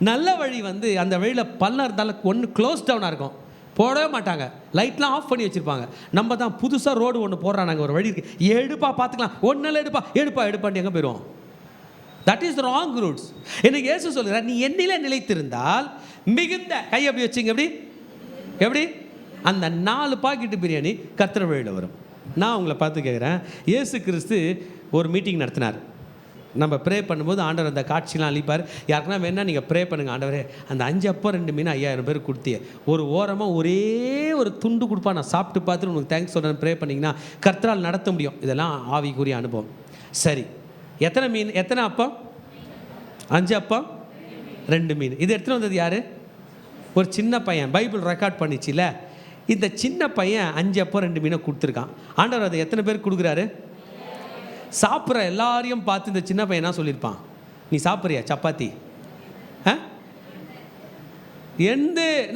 நல்ல வழி வந்து அந்த வழியில் பள்ளம் இருந்தாலும் ஒன்று க்ளோஸ் டவுனாக இருக்கும், போடவே மாட்டாங்க, லைட்லாம் ஆஃப் பண்ணி வச்சுருப்பாங்க. நம்ம தான் புதுசாக ரோடு ஒன்று போடுறாங்க, ஒரு வழி இருக்குது, எடுப்பா பார்த்துக்கலாம், ஒன்றில் எடுப்பான்ட்டு எங்கே போயிடுவோம்? That is wrong roots. எனக்கு இயேசு சொல்கிறார், நீ என்னிலே நிலைத்திருந்தால் மிகுந்த கை அப்படி வச்சுங்க. எப்படி அந்த 4 பாக்கெட்டு பிரியாணி கர்த்தர் வழியில் வரும். நான் உங்களை பார்த்து கேட்குறேன், இயேசு கிறிஸ்து ஒரு மீட்டிங் நடத்தினார். நம்ம ப்ரே பண்ணும்போது ஆண்டவர் அந்த காட்சிலாம் அளிப்பார். யாருக்குன்னா வேணால் நீங்கள் ப்ரே பண்ணுங்கள், ஆண்டவரே அந்த 5 அப்பம் 2 மீன் 5000 பேர் கொடுத்தியே, ஒரு ஓரமாக ஒரே ஒரு துண்டு கொடுப்பா, நான் சாப்பிட்டு பார்த்துட்டு உனக்கு தேங்க்ஸ் சொல்கிறேன் ப்ரே பண்ணிங்கன்னா கர்த்தரால் நடத்த முடியும். இதெல்லாம் ஆவிக்குரிய அனுபவம். சரி, எத்தனை மீன்? எத்தனை அப்பம்? 5 அப்பம் 2 மீன். இது எடுத்துகிட்டு வந்தது யார்? ஒரு சின்ன பையன். பைபிள் ரெக்கார்ட் பண்ணிச்சுல, இந்த சின்ன பையன் 5 அப்பம் 2 மீனை கொடுத்துருக்கான். ஆண்டவர் அதை எத்தனை பேர் கொடுக்குறாரு? சாப்பிட்ற எல்லாரையும் பார்த்து இந்த சின்ன பையன் என்ன சொல்லியிருப்பான்? நீ சாப்பிட்றியா சப்பாத்தி?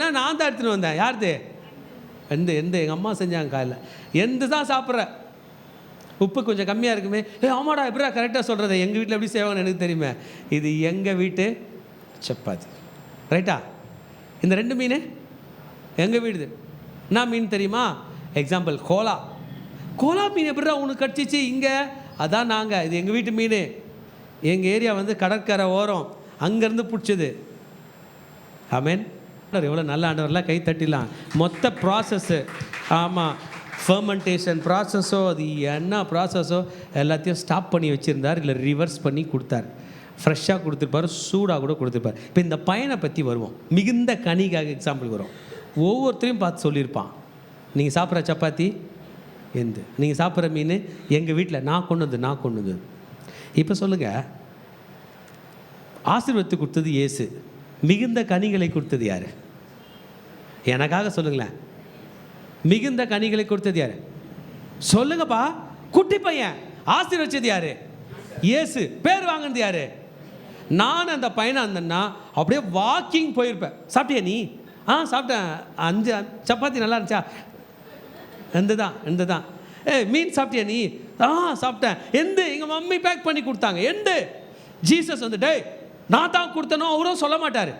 நான் தான் எடுத்துன்னு வந்தேன். யாருது? எந்த எங்கள் அம்மா செஞ்சாங்க காலையில். எந்த தான் சாப்பிட்ற? உப்பு கொஞ்சம் கம்மியாக இருக்குமே. ஆமாடா, எப்படிடா கரெக்டாக சொல்கிறத? எங்கள் வீட்டில் எப்படி செய்வாங்கன்னு எனக்கு தெரியுமே. இது எங்கள் வீட்டு சப்பாத்தி, ரைட்டா? இந்த 2 மீன் எங்கள் வீடுது. என்ன மீன் தெரியுமா? எக்ஸாம்பிள் கோலா மீன் எப்படிடா உனக்கு கடிச்சிச்சு இங்கே? அதான் நாங்கள், இது எங்கள் வீட்டு மீன், எங்கள் ஏரியா வந்து கடற்கரை ஓரம், அங்கேருந்து பிடிச்சது. ஆமேன். எவ்வளோ நல்ல ஆண்டவரெலாம் கை தட்டிலாம். மொத்த ப்ராசஸ்ஸு, ஆமாம், ஃபர்மெண்டேஷன் ப்ராசஸோ அது என்ன ப்ராசஸோ எல்லாத்தையும் ஸ்டாப் பண்ணி வச்சுருந்தார், இல்லை ரிவர்ஸ் பண்ணி கொடுத்தார். ஃப்ரெஷ்ஷாக கொடுத்துருப்பார், சூடாக கூட கொடுத்துருப்பார். இப்போ இந்த பையனை பற்றி வருவோம். மிகுந்த கனிக்காக எக்ஸாம்பிள் வரும். ஒவ்வொருத்தரையும் பார்த்து சொல்லியிருப்பான், நீங்கள் சாப்பிட்ற சப்பாத்தி எந்த, நீங்கள் சாப்பிட்ற மீன் எங்கள் வீட்டில் நான் கொண்டு வந்து. இப்போ சொல்லுங்கள், ஆசீர்வாதத்தை கொடுத்தது இயேசு, மிகுந்த கனிகளை கொடுத்தது யார்? எனக்காக சொல்லுங்களேன். மிகுந்த கனிகளை கொடுத்தது யார்? சொல்லுங்கப்பா. குட்டி பையன் ஆசீர்வதிச்சது யார்? இயேசு. பேர் வாங்கினது யார்? நான் அந்த பையனை இருந்தேன்னா அப்படியே வாக்கிங் போயிருப்பேன். சாப்பிட்டியா நீ? சாப்பிட்டேன். 5 சப்பாத்தி நல்லா இருந்துச்சா? எந்த தான். மீன் சாப்பிட்டியா நீ? சாப்பிட்டேன். எங்கள் மம்மி பேக் பண்ணி கொடுத்தாங்க. ஜீசஸ் வந்து டேய் நான் தான் கொடுத்தனோ அவரும் சொல்ல மாட்டார்.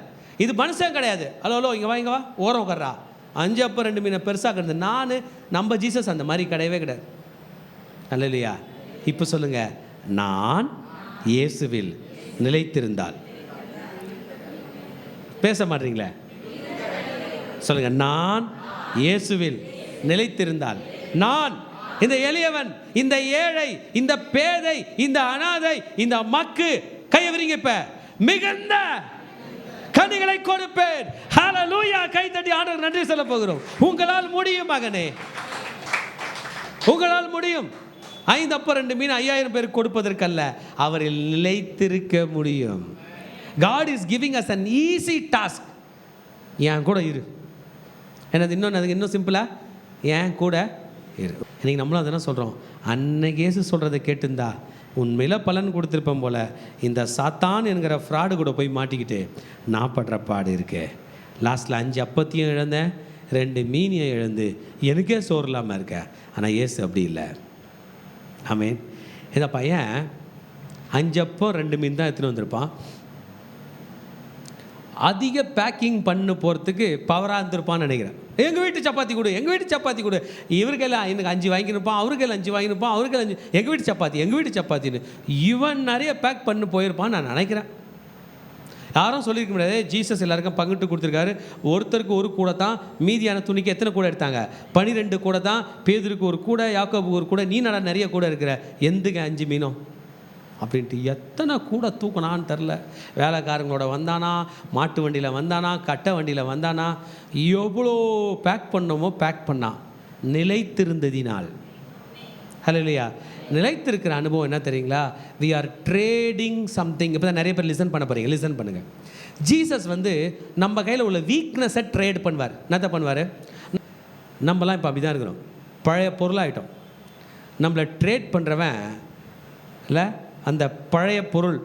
இது மனுஷன் கிடையாது. ஹலோ இங்கே வா ஓரம் உட்கார்றா. 5 அப்பம் 2 மீனை பெருசாக இருந்தது நம்ம ஜீசஸ் அந்த மாதிரி கிடையவே கிடையாது. அல்லேலூயா. இப்போ சொல்லுங்க, நான் இயேசுவில் நிலைத்திருந்தால். பேச மாட்டீங்களே? சொல்லுங்க, நான் இயேசுவில் நிலைத்திருந்தால், நான் இந்த எளியவன், இந்த ஏழை, இந்த பேதை, இந்த அனாதை, இந்த மக்கு கையை விரிங்க, இப்ப மிகுந்த கனிகளை கொடுப்பேன். ஹல்லேலூயா. கை தட்டி ஆண்டவர் நன்றி சொல்ல போகிறோம். உங்களால் முடியும் மகனே, உங்களால் முடியும். 5 அப்பம் 2 மீன் 5000 பேருக்கு கொடுப்பதற்கல்ல, அவரில் நிலைத்திருக்க முடியும். God is giving us an easy task. என் கூட இரு, என்னது இன்னொன்று, அதுக்கு இன்னும் சிம்பிளாக ஏன் கூட இரு. இன்றைக்கி நம்மளும் அதெல்லாம் சொல்கிறோம். அன்னைக்கு இயேசு சொல்கிறத கேட்டிருந்தா உண்மையில் பலன் கொடுத்துருப்பேன் போல். இந்த சாத்தான் என்கிற ஃப்ராடு கூட போய் மாட்டிக்கிட்டு நான் படுற பாடு இருக்கே. லாஸ்ட்டில் 5 அப்பத்தையும் இழந்தேன், 2 மீனியை இழந்து எனக்கே சோறு இல்லாமல் இருக்கேன். ஆனால் இயேசு அப்படி இல்லை. ஆமீன். இந்த பையன் 5 அப்போ 2 மீன் தான் எடுத்துகிட்டு வந்திருப்பான். அதிக பேக்கிங் பண்ணு போகிறதுக்கு பவராக இருந்திருப்பான்னு நினைக்கிறேன். எங்கள் வீட்டு சப்பாத்தி கொடு, எங்கள் வீட்டு சப்பாத்தி கொடு. இவருக்கெல்லாம் எனக்கு 5 வாங்கியிருப்பான், அவருக்கெல்லாம் 5 வாங்கியிருப்பான், அவருக்கெல்லாம் 5, எங்கள் வீட்டு சப்பாத்தி, எங்கள் வீட்டு சப்பாத்தின்னு இவன் நிறைய பேக் பண்ணி போயிருப்பான்னு நான் நினைக்கிறேன். யாரும் சொல்லியிருக்க முடியாது. ஜீசஸ் எல்லாருக்கும் பங்கிட்டு கொடுத்துருக்காரு. ஒருத்தருக்கு ஒரு கூட தான். மீதியான துணிக்கு எத்தனை கூட எடுத்தாங்க? 12 கூட தான். பேதுருக்கு ஒரு கூட, யாக்கோபுக்கு ஒரு கூட. நீ நட நிறைய கூட இருக்கிற, எந்துங்க 5 மீனும் அப்படின்ட்டு எத்தனை கூட தூக்கினான்னு தெரில. வேலைக்காரங்களோட வந்தானா, மாட்டு வண்டியில் வந்தானா, கட்டை வண்டியில் வந்தானா, எவ்வளோ பேக் பண்ணமோ பேக் பண்ணான். நிலைத்திருந்ததினால். ஹல்லேலூயா. நிலைத்திருக்கிற அனுபவம் என்ன தெரியுங்களா? We are trading something. இப்போ தான் நிறைய பேர் லிசன் பண்ண போகிறீங்க. லிசன் பண்ணுங்கள். ஜீசஸ் வந்து நம்ம கையில் உள்ள வீக்னஸை ட்ரேட் பண்ணுவார். என்னத்தை பண்ணுவார்? நம்மலாம் இப்போ அப்படி தான் இருக்கிறோம். பழைய பொருளாகிட்டோம். நம்மளை ட்ரேட் பண்ணுறவன் இல்லை, அந்த பழைய பொருள்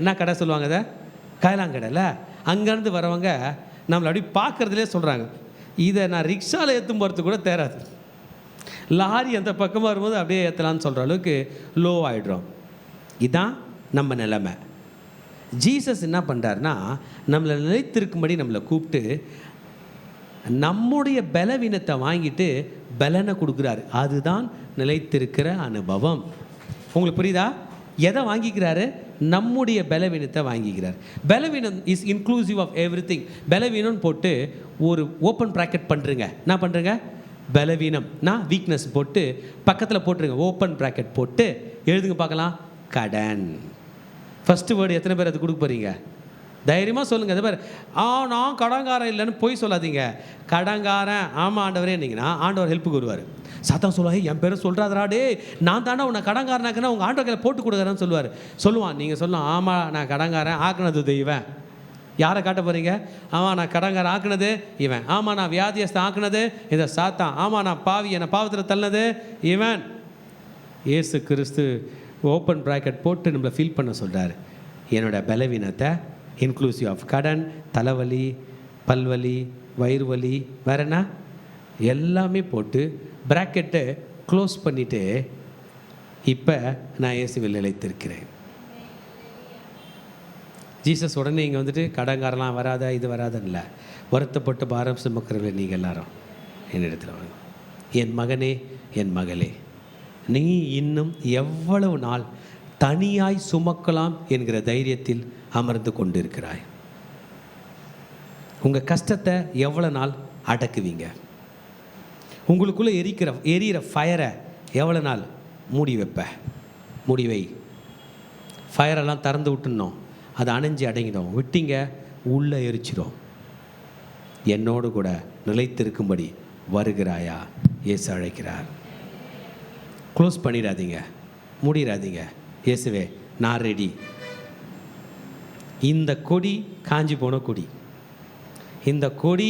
என்ன கடை சொல்லுவாங்க, அதை காயலாங்கடையில் அங்கேருந்து வரவங்க நம்மளை அப்படி பார்க்குறதுலே சொல்கிறாங்க, இதை நான் ரிக்ஷாவில் ஏற்றும் போகிறதுக்கு கூட தேராது, லாரி அந்த பக்கமாக வரும்போது அப்படியே ஏற்றலான்னு சொல்கிற அளவுக்கு லோ ஆகிடுறோம். இதுதான் நம்ம நிலைமை. ஜீசஸ் என்ன பண்ணுறாருனா, நம்மளை நிலைத்திருக்கும்படி நம்மளை கூப்பிட்டு நம்முடைய பலவீனத்தை வாங்கிட்டு பலனை கொடுக்குறாரு. அதுதான் நிலைத்திருக்கிற அனுபவம். உங்களுக்கு புரியுதா? எதை வாங்கிக்கிறாரு? நம்முடைய பலவீனத்தை வாங்கிக்கிறார். பலவீனம் is inclusive of everything. பலவீனம்னு போட்டு ஒரு ஓப்பன் ப்ராக்கெட் பண்ணுறங்க. என்ன பண்ணுறங்க? பலவீனம் நான் வீக்னஸ் போட்டு பக்கத்தில் போட்டுருங்க. ஓப்பன் ப்ராக்கெட் போட்டு எழுதுங்க பார்க்கலாம். கடன். ஃபஸ்ட்டு வேர்டு எத்தனை பேர் அது கொடுக்க போகிறீங்க? தைரியமாக சொல்லுங்கள். அதே மாதிரி நான் கடங்காரன் இல்லைன்னு போய் சொல்லாதீங்க. கடங்காரன் ஆமாம் ஆண்டவரே இருந்தீங்கன்னா ஆண்டவர் ஹெல்ப்புக்கு வருவார். சாத்தான் சொல்லுவாங்க, என் பேரை சொல்கிறாதரா, டே நான் தாண்டா உன்னை கடங்காரனாக்குன்னா உங்கள் ஆண்டவர் கையில் போட்டு கொடுக்குறேன்னு சொல்லுவான். நீங்கள் சொல்லலாம், ஆமாம் நான் கடங்காரன் ஆக்குனது இவன். யாரை காட்ட போகிறீங்க? ஆமாம் நான் கடங்காரன் ஆக்குனது இவன். ஆமாம் நான் வியாதியஸ்தை ஆக்குனது இந்த சாத்தான். ஆமாம் நான் பாவி, என்னை பாவத்தில் தள்ளினது இவன். இயேசு கிறிஸ்து ஓப்பன் ப்ராக்கெட் போட்டு நம்மளை ஃபீல் பண்ண சொல்கிறாரு. என்னோட பலவீனத்தை இன்க்ளூசிவ் ஆஃப் கடன், தலைவலி, பல்வலி, வயிறு வலி, வேற என்ன எல்லாமே போட்டு ப்ராக்கெட்டை க்ளோஸ் பண்ணிவிட்டு இப்போ நான் இயேசுவில் நிலைத்திருக்கிறேன். ஜீசஸ் உடனே இங்கே வந்துட்டு கடங்காரெலாம் வராதா, இது வராதுன்னு இல்லை. வருத்தப்பட்டு பாரம் சுமக்கிறவர்கள் நீங்கள் எல்லாரும் என்னிடத்தில் வாங்க. என் மகனே, என் மகளே, நீ இன்னும் எவ்வளவு நாள் தனியாய் சுமக்கலாம் என்கிற தைரியத்தில் அமர்ந்து கொண்டிருக்கிறாய். உங்கள் கஷ்டத்தை எவ்வளோ நாள் அடக்குவீங்க? உங்களுக்குள்ளே எரியிற ஃபயரை எவ்வளோ நாள் மூடி வைப்ப? மூடி வை. ஃபயரெல்லாம் திறந்து விட்டுனோம், அது அணைஞ்சி அடங்கிடும். விட்டீங்க, உள்ளே எரிச்சிடும். என்னோடு கூட நிலைத்திருக்கும்படி வருகிறாயா? இயேசு அழைக்கிறார். க்ளோஸ் பண்ணிடாதீங்க, மூடிடாதீங்க. இயேசுவே நான் ரெடி. இந்த கொடி காஞ்சி போன கொடி, இந்த கொடி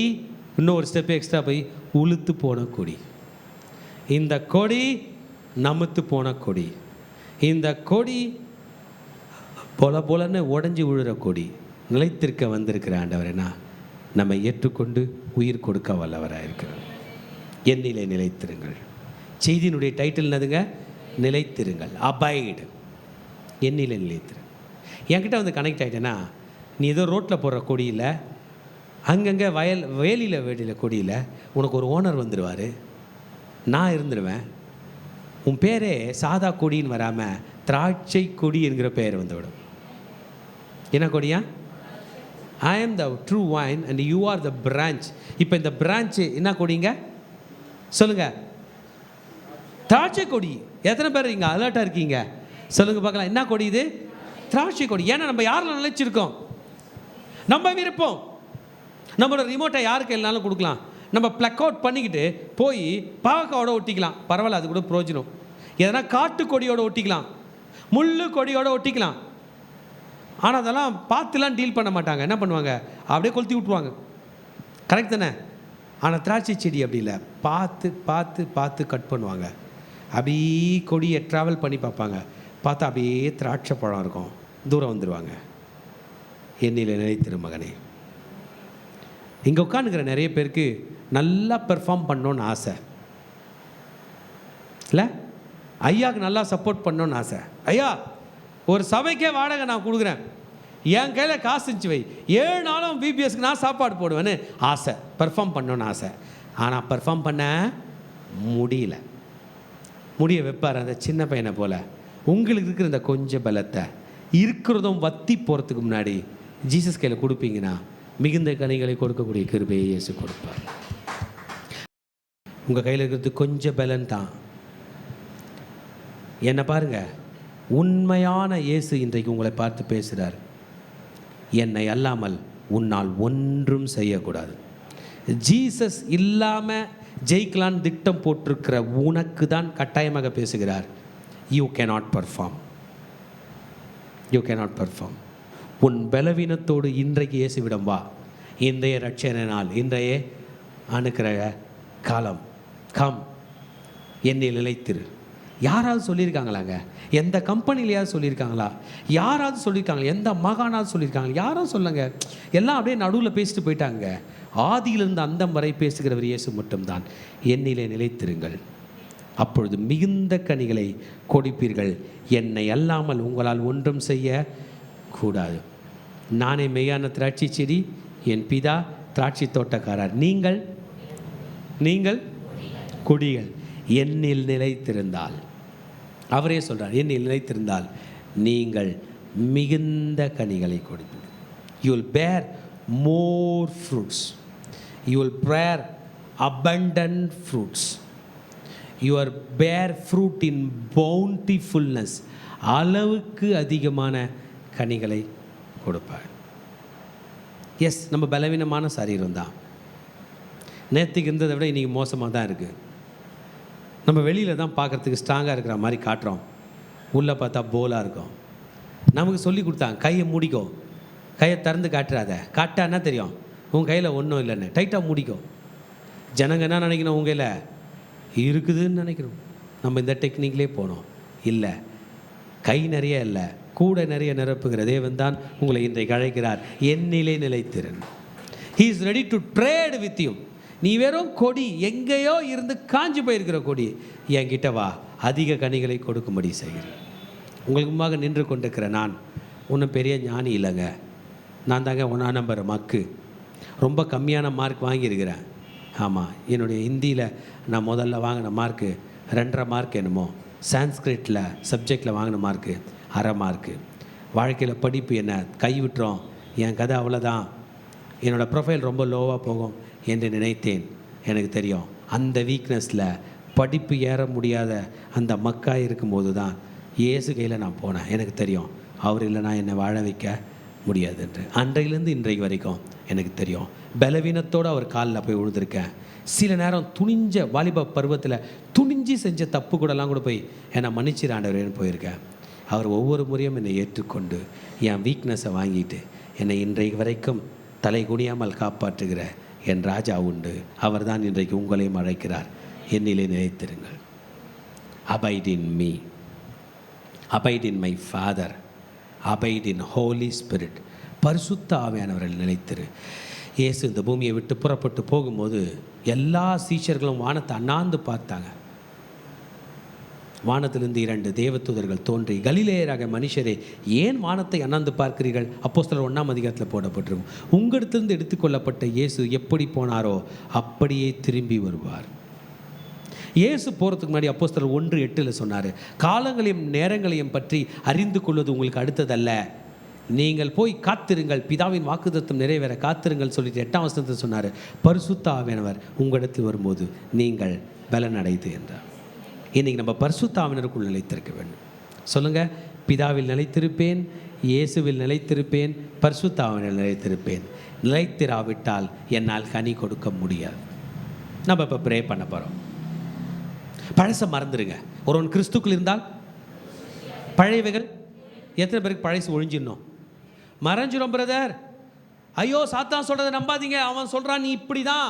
இன்னும் ஒரு ஸ்டெப் எக்ஸ்ட்ரா போய் உளுத்து போன கொடி, இந்த கொடி நமுத்து போன கொடி, இந்த கொடி பொல பொலன்னு உடஞ்சி விழுற கொடி. நிலைத்திருக்க வந்திருக்கிற ஆண்டவரேனா நம்ம ஏற்றுக்கொண்டு உயிர் கொடுக்க வல்லவராக இருக்கிறார். என்னிலே நிலைத்திருங்கள். செய்தியினுடைய டைட்டில் என்னதுங்க? நிலைத்திருங்கள். அபைடு. என்னிலே நிலைத்திரு. என்கிட்ட வந்து கனெக்ட் ஆகிட்டேன்னா, நீ ஏதோ ரோட்டில் போடுற கொடியில், அங்கங்கே வேலியில் கொடியில் உனக்கு ஒரு ஓனர் வந்துடுவார். நான் இருந்துடுவேன். உன் பேரே சாதா கொடின்னு வராமல் திராட்சை கொடி என்கிற பெயர் வந்துவிடும். என்ன கொடியா? ஐ am the true wine and you are the branch. இப்போ இந்த பிரான்ச்சு என்ன கொடிங்க சொல்லுங்கள்? திராட்சை கொடி. எத்தனை பேர் இங்கே அலர்ட்டாக இருக்கீங்க? சொல்லுங்கள் பார்க்கலாம். என்ன கொடி இது? திராட்சை கொடி. ஏன்னா நம்ம யாரில் நிலைச்சிருக்கோம்? நம்ம விருப்பம். நம்மளோட ரிமோட்டை யாருக்கு எல்லாரும் கொடுக்கலாம். நம்ம ப்ளக் அவுட் பண்ணிக்கிட்டு போய் பாவக்காவோட ஒட்டிக்கலாம், பரவாயில்ல, அது கூட பிரயோஜனம். எதனா காட்டு கொடியோட ஒட்டிக்கலாம், முள்ளு கொடியோட ஒட்டிக்கலாம். ஆனால் அதெல்லாம் பார்த்துலாம் டீல் பண்ண மாட்டாங்க. என்ன பண்ணுவாங்க? அப்படியே கொளுத்தி விட்ருவாங்க. கரெக்ட் தானே? ஆனால் திராட்சை செடி அப்படி இல்லை, பார்த்து பார்த்து பார்த்து கட் பண்ணுவாங்க. அப்படியே கொடியை ட்ராவல் பண்ணி பார்ப்பாங்க, பார்த்தா அப்படியே திராட்சை பழம் இருக்கும், தூரம் வந்துடுவாங்க. என்னில் நிலைத்திரு மகனே. இங்கே உட்காந்துக்கிற நிறைய பேருக்கு நல்லா பெர்ஃபார்ம் பண்ணோன்னு ஆசை இல்லை, ஐயாவுக்கு நல்லா சப்போர்ட் பண்ணோன்னு ஆசை. ஐயா ஒரு சபைக்கே வாடகை நான் கொடுக்குறேன், என் கையில் காசு இருந்துச்சு வை, 7 நாளும் பிபிஎஸ்க்கு நான் சாப்பாடு போடுவேன்னு ஆசை, பெர்ஃபார்ம் பண்ணோன்னு ஆசை. ஆனால் பெர்ஃபார்ம் பண்ண முடியல. முடிய வைப்பார் அந்த சின்ன பையனை போல். உங்களுக்கு இருக்கிற இந்த கொஞ்சம் பலத்தை இருக்கிறதும் வத்தி போகிறதுக்கு முன்னாடி ஜீசஸ் கையில் கொடுப்பீங்கன்னா மிகுந்த கனிகளை கொடுக்கக்கூடிய கிருபையை இயேசு கொடுப்பார். உங்கள் கையில் இருக்கிறது கொஞ்சம் பலன் தான். என்ன பாருங்க, உண்மையான இயேசு இன்றைக்கு உங்களை பார்த்து பேசுகிறார். என்னை அல்லாமல் உன்னால் ஒன்றும் செய்யக்கூடாது. ஜீசஸ் இல்லாமல் ஜெயிக்கலான்னு திட்டம் போட்டிருக்கிற உனக்கு தான் கட்டாயமாக பேசுகிறார். You cannot perform, you cannot perform. உன் பலவீனத்தோடு இன்றைக்கு இயேசுவிடம் வா. இன்றைய ரட்சணை நாள், இன்றைய அனுக்கிரக காலம். கம், என்னில் நிலைத்திரு. யாராவது சொல்லியிருக்காங்களாங்க? எந்த கம்பெனிலையாவது சொல்லியிருக்காங்களா? யாராவது சொல்லியிருக்காங்களா? எந்த மகானாவது சொல்லியிருக்காங்களா? யாரும் சொல்லுங்க. எல்லாம் அப்படியே நடுவில் பேசிட்டு போயிட்டாங்க. ஆதியிலிருந்து அந்தம் வரை பேசுகிறவர் இயேசு மட்டும்தான். என்னிலே நிலைத்திருங்கள், அப்பொழுது மிகுந்த கனிகளை கொடுப்பீர்கள். என்னை அல்லாமல் உங்களால் ஒன்றும் செய்ய கூடாது. நானே மெய்யான திராட்சை செடி, என் பிதா திராட்சை தோட்டக்காரர், நீங்கள் நீங்கள் கொடிகள். என்னில் நிலைத்திருந்தால், அவரே சொல்கிறார், என்னில் நிலைத்திருந்தால் நீங்கள் மிகுந்த கனிகளை கொடுப்பீர்கள். யூ வில் பேர் மோர் ஃப்ரூட்ஸ், யூ வில் பேர் abundant fruits, you are bear fruit in bountifulness. அளவுக்கு அதிகமான கனிகளை கொடுப்பார். எஸ், நம்ம பலவீனமான சரீரம் தான். நேற்றுக்கு இருந்ததை விட இன்றைக்கி மோசமாக தான் இருக்குது. நம்ம வெளியில் தான் பார்க்குறதுக்கு ஸ்ட்ராங்காக இருக்கிற மாதிரி காட்டுறோம், உள்ளே பார்த்தா போலாக இருக்கும். நமக்கு சொல்லி கொடுத்தாங்க, கையை மூடிக்கோ, கையை திறந்து காட்டுறாத. காட்டா என்ன தெரியும்? உன் கையில் ஒன்றும் இல்லைன்னு. டைட்டாக மூடிக்கோ. ஜனங்க என்ன நினைக்கணும்? உங்கள் கையில் இருக்குதுன்னு நினைக்கணும். நம்ம இந்த டெக்னிக்லேயே போனோம். இல்லை, கை நிறைய இல்லை, கூட நிறைய நிரப்புகிற தேவன் தான் உங்களை இன்றைக்கு அழைக்கிறார். என்னிலே நிலைத்திறன். He is ready to trade with you. நீ வெறும் கொடி, எங்கேயோ இருந்து காஞ்சி போயிருக்கிற கொடி, என்கிட்ட வா, அதிக கனிகளை கொடுக்கும்படி செய்கிறேன். உங்களுக்கு முன்பாக நின்று கொண்டிருக்கிற நான் ஒன்றும் பெரிய ஞானி இல்லைங்க. நான் தாங்க 1ஆம் நம்பர் மக்கு. ரொம்ப கம்மியான மார்க் வாங்கியிருக்கிறேன். ஆமாம், என்னுடைய ஹிந்தியில் நான் முதல்ல வாங்கின மார்க்கு 2.5 மார்க் என்னமோ, சான்ஸ்கிரிட்டில் சப்ஜெக்டில் வாங்கின மார்க்கு 1/2 மார்க்கு. வாழ்க்கையில் படிப்பு என்ன கைவிட்டுறோம், என் கதை அவ்வளோதான், என்னோடய ப்ரொஃபைல் ரொம்ப லோவாக போகும் என்று நினைத்தேன். எனக்கு தெரியும், அந்த வீக்னஸில் படிப்பு ஏற முடியாத அந்த மக்காக இருக்கும்போது தான் இயேசு கையில் நான் போனேன். எனக்கு தெரியும், அவர் இல்லைனா என்னை வாழ வைக்க முடியாது என்று. அன்றையிலேருந்து இன்றைக்கு வரைக்கும் எனக்கு தெரியும். பலவீனத்தோடு அவர் காலில் போய் விழுந்திருக்கேன். சில நேரம் துணிஞ்ச வாலிப பருவத்தில் துணிஞ்சு செஞ்ச தப்பு கூடலாம் கூட போய் என்னை மன்னிச்சிராண்டவரேன்னு போயிருக்கேன். அவர் ஒவ்வொரு முறையும் என்னை ஏற்றுக்கொண்டு என் வீக்னஸை வாங்கிட்டு என்னை இன்றைக்கு வரைக்கும் தலை குனியாமல் காப்பாற்றுகிற என் ராஜா உண்டு. அவர் தான் இன்றைக்கு உங்களையும் அழைக்கிறார். என்னிலே நிலைத்திருங்கள். abide in me, abide in my Father, abide in Holy Spirit. பரிசுத்த ஆவியானவர்கள் நிலைத்திரு. இயேசு இந்த பூமியை விட்டு புறப்பட்டு போகும்போது எல்லா சீஷர்களும் வானத்தை அண்ணாந்து பார்த்தாங்க. வானத்திலிருந்து 2 தேவதூதர்கள் தோன்றி, கலிலேயராக மனுஷரே, ஏன் வானத்தை அண்ணாந்து பார்க்கிறீர்கள்? அப்போஸ்தலர் 1ஆம் அதிகாரத்தில் போடப்பட்டிருக்கும். உங்களிடத்திலிருந்து எடுத்துக்கொள்ளப்பட்ட இயேசு எப்படி போனாரோ அப்படியே திரும்பி வருவார். இயேசு போகிறதுக்கு முன்னாடி அப்போஸ்தலர் 1:8 சொன்னார், காலங்களையும் நேரங்களையும் பற்றி அறிந்து கொள்வது உங்களுக்கு அடுத்ததல்ல, நீங்கள் போய் காத்திருங்கள், பிதாவின் வாக்குத்தத்தம் நிறைவேற காத்திருங்கள் சொல்லிட்டு 8ஆம் வசனத்தில் சொன்னார், பரிசுத்த ஆவியானவர் உங்களிடத்தில் வரும்போது நீங்கள் பலன் அடைது என்றார். இன்றைக்கி நம்ம பரிசுத்த ஆவியானவருக்குள் நிலைத்திருக்க வேண்டும். சொல்லுங்கள், பிதாவில் நிலைத்திருப்பேன், இயேசுவில் நிலைத்திருப்பேன், பரிசுத்த ஆவியானவரில் நிலைத்திருப்பேன். நிலைத்திராவிட்டால் என்னால் கனி கொடுக்க முடியாது. நம்ம இப்போ ப்ரே பண்ண போகிறோம். பழசை மறந்துடுங்க. ஒருவன் கிறிஸ்துக்குள் இருந்தால் பழையவைகள், எத்தனை பேருக்கு பழசு ஒழிஞ்சிடணும்? மறைஞ்சிடும் பிரதர். ஐயோ, சாத்தான் சொல்கிறத நம்பாதீங்க, அவன் சொல்கிறான் நீ இப்படி தான்,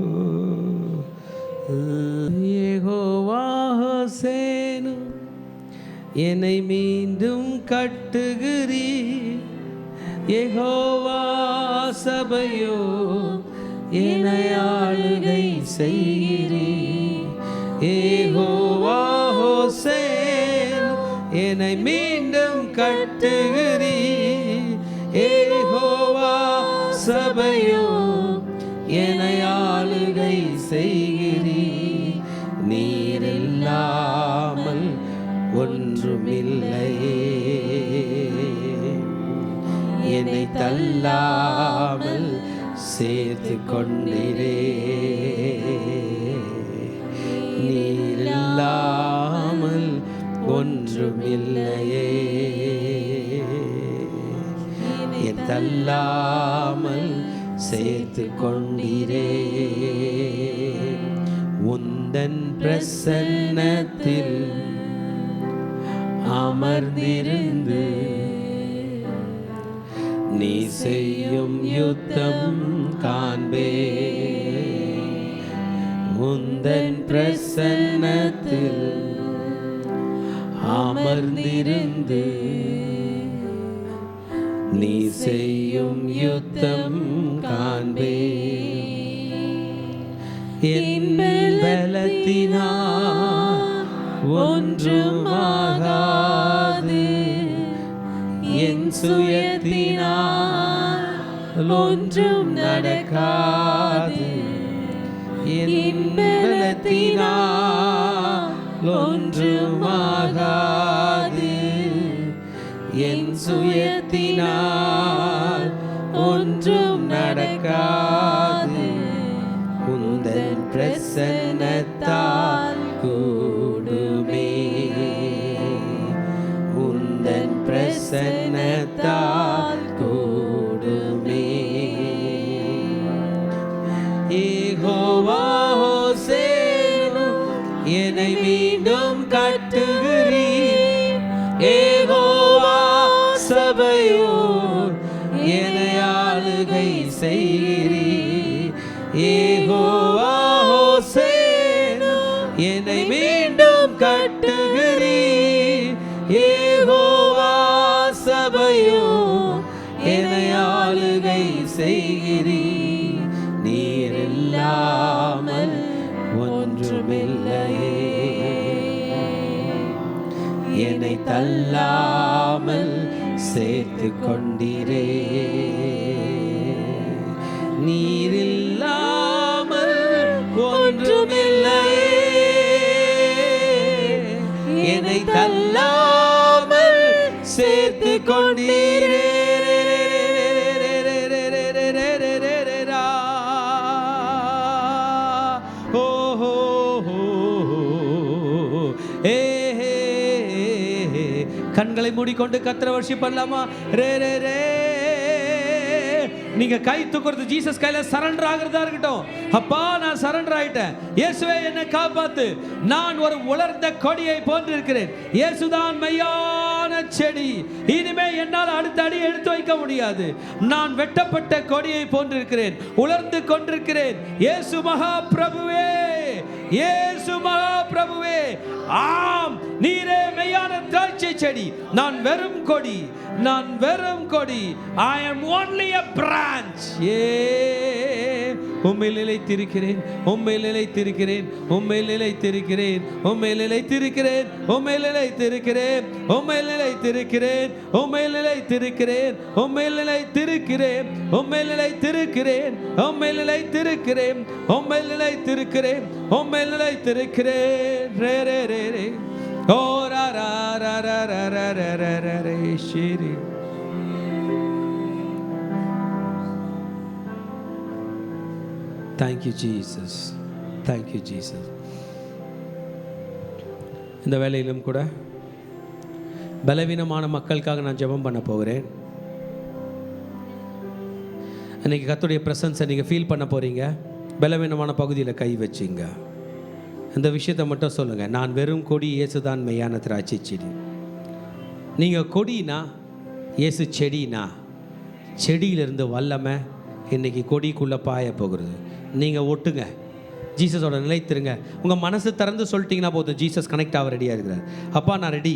என்னை மீண்டும் கட்டுகிறீர். யெகோவா சபையோ என்னை ஆளுகை செய்கிறீர். யெகோவா ஹோசேன் என்னை மீண்டும் கட்டுகிறீர். யெகோவா சபையோ என்னை ஆளுகை செய்கிறீர். நீர் இல்லாமல் ஒன்றுமில்லையே, என்னை தள்ளாமல் சேர்த்து கொண்டிரே. நீர் இல்லாமல் ஒன்றுமில்லையே, என்னை தள்ளாமல் சேர்த்து கொண்டிரே. உந்தன் பிரசன்னத்தில் அமர்ந்திருந்து நீ செய்யும் யுத்தம் காண்பே. உந்தன் பிரசன்னத்தில் அமர்ந்திருந்து நீ செய்யும் யுத்தம் காண்பே. என் பலத்தினால் ஒன்றும் ஆகாது, என் சுயத்தினால் ஒன்றும் நடக்காது. என் பலத்தினால் ஒன்றும் ஆகாது, என் சுயத்தினால் ஒன்றும் நடக்காது. உந்தன் பிரசன்னத்தால் கூடுமே, உந்தன் பிரசன்னத்தால் கூடுமே. யெகோவா ஹோசேனு என்னை மீண்டும் கட்டுகிறீர். யெகோவா சபையோ என்னை ஆளுகை செய்கிறீர். யெகோவா ஹோசேனு என்னை மீண்டும் கட்டுகிறீர். யெகோவா சபையோ என்னை ஆளுகை செய்கிறீர். நீர் இல்லாமல் ஒன்றுமில்லையே, என்னை தள்ளாமல் சேர்த்து கொண்டிரே. நீர் இல்லாமல் ஒன்றுமில்லையே, என்னை தள்ளாமல் சேர்த்து கொண்டீரே. ஓஹோ ஏ, கண்களை மூடிக்கொண்டு கர்த்தரை வர்ஷிப் பண்ணலாமா? ரே ரே ரே. நீங்க கை தூக்குறது ஜீசஸ் கையில சரண்டர் ஆகிறதா இருக்கட்டும். அப்பா நான் சரண்டர் ஆயிட்டேன், இயேசுவே என்னை காப்பாத்து. நான் ஒரு உலர்ந்த கொடியை போன்று இருக்கிறேன், இயேசுதான் மெய்யான செடி. இனிமே என்னால் அடுத்த அடி எடுத்து வைக்க முடியாது. நான் வெட்டப்பட்ட கொடியை போன்று இருக்கிறேன், உலர்ந்து கொண்டிருக்கிறேன். இயேசு மகா பிரபுவே, இயேசு மகா பிரபுவே. ஆம், நீரே மெய்யான திராட்சை செடி, நான் வெறும் கொடி, நான் வெறும் கொடி. I am only a branch. உம்மில் நிலைத்திருக்கிறேன், உம்மில் நிலைத்திருக்கிறேன், உம்மில் நிலைத்திருக்கிறேன், உம்மில் நிலைத்திருக்கிறேன், உம்மில் நிலைத்திருக்கிறேன், உம்மில் நிலைத்திருக்கிறேன், உம்மில் நிலைத்திருக்கிறேன், உம்மில் நிலைத்திருக்கிறேன், உம்மில் நிலைத்திருக்கிறேன், உம்மில் நிலைத்திருக்கிறேன், உம்மில் நிலைத்திருக்கிறேன், உம்மில் நிலைத்திருக்கிறேன். ரே ரே ரே ரே. ஓ ரா ரா ரா ரா ரா ரா ரா ரா ரே ஷிரி. Thank you Jesus, thank you Jesus. இந்த வேளையிலும் கூட பலவீனமான மக்களுக்காக நான் ஜெபம் பண்ண போகிறேன். அன்றைக்கி கர்த்தருடைய பிரசன்ஸை நீங்கள் ஃபீல் பண்ண போகிறீங்க. பலவீனமான பகுதியில் கை வச்சிங்க. இந்த விஷயத்தை மட்டும் சொல்லுங்கள், நான் வெறும் கொடி, இயேசுதான் மெய்யான திராட்சை செடி. நீங்கள் கொடினா, இயேசு செடினா, செடியிலிருந்து வல்லமை இன்றைக்கி கொடிக்குள்ளே பாய போகிறது. நீங்கள் ஒட்டுங்க, ஜீசஸோட நிலைத்திருங்க. உங்கள் மனசு திறந்து சொல்லிட்டீங்கன்னா போதும், ஜீசஸ் கனெக்ட் ஆக ரெடியாக இருக்கிறார். அப்பா நான் ரெடி,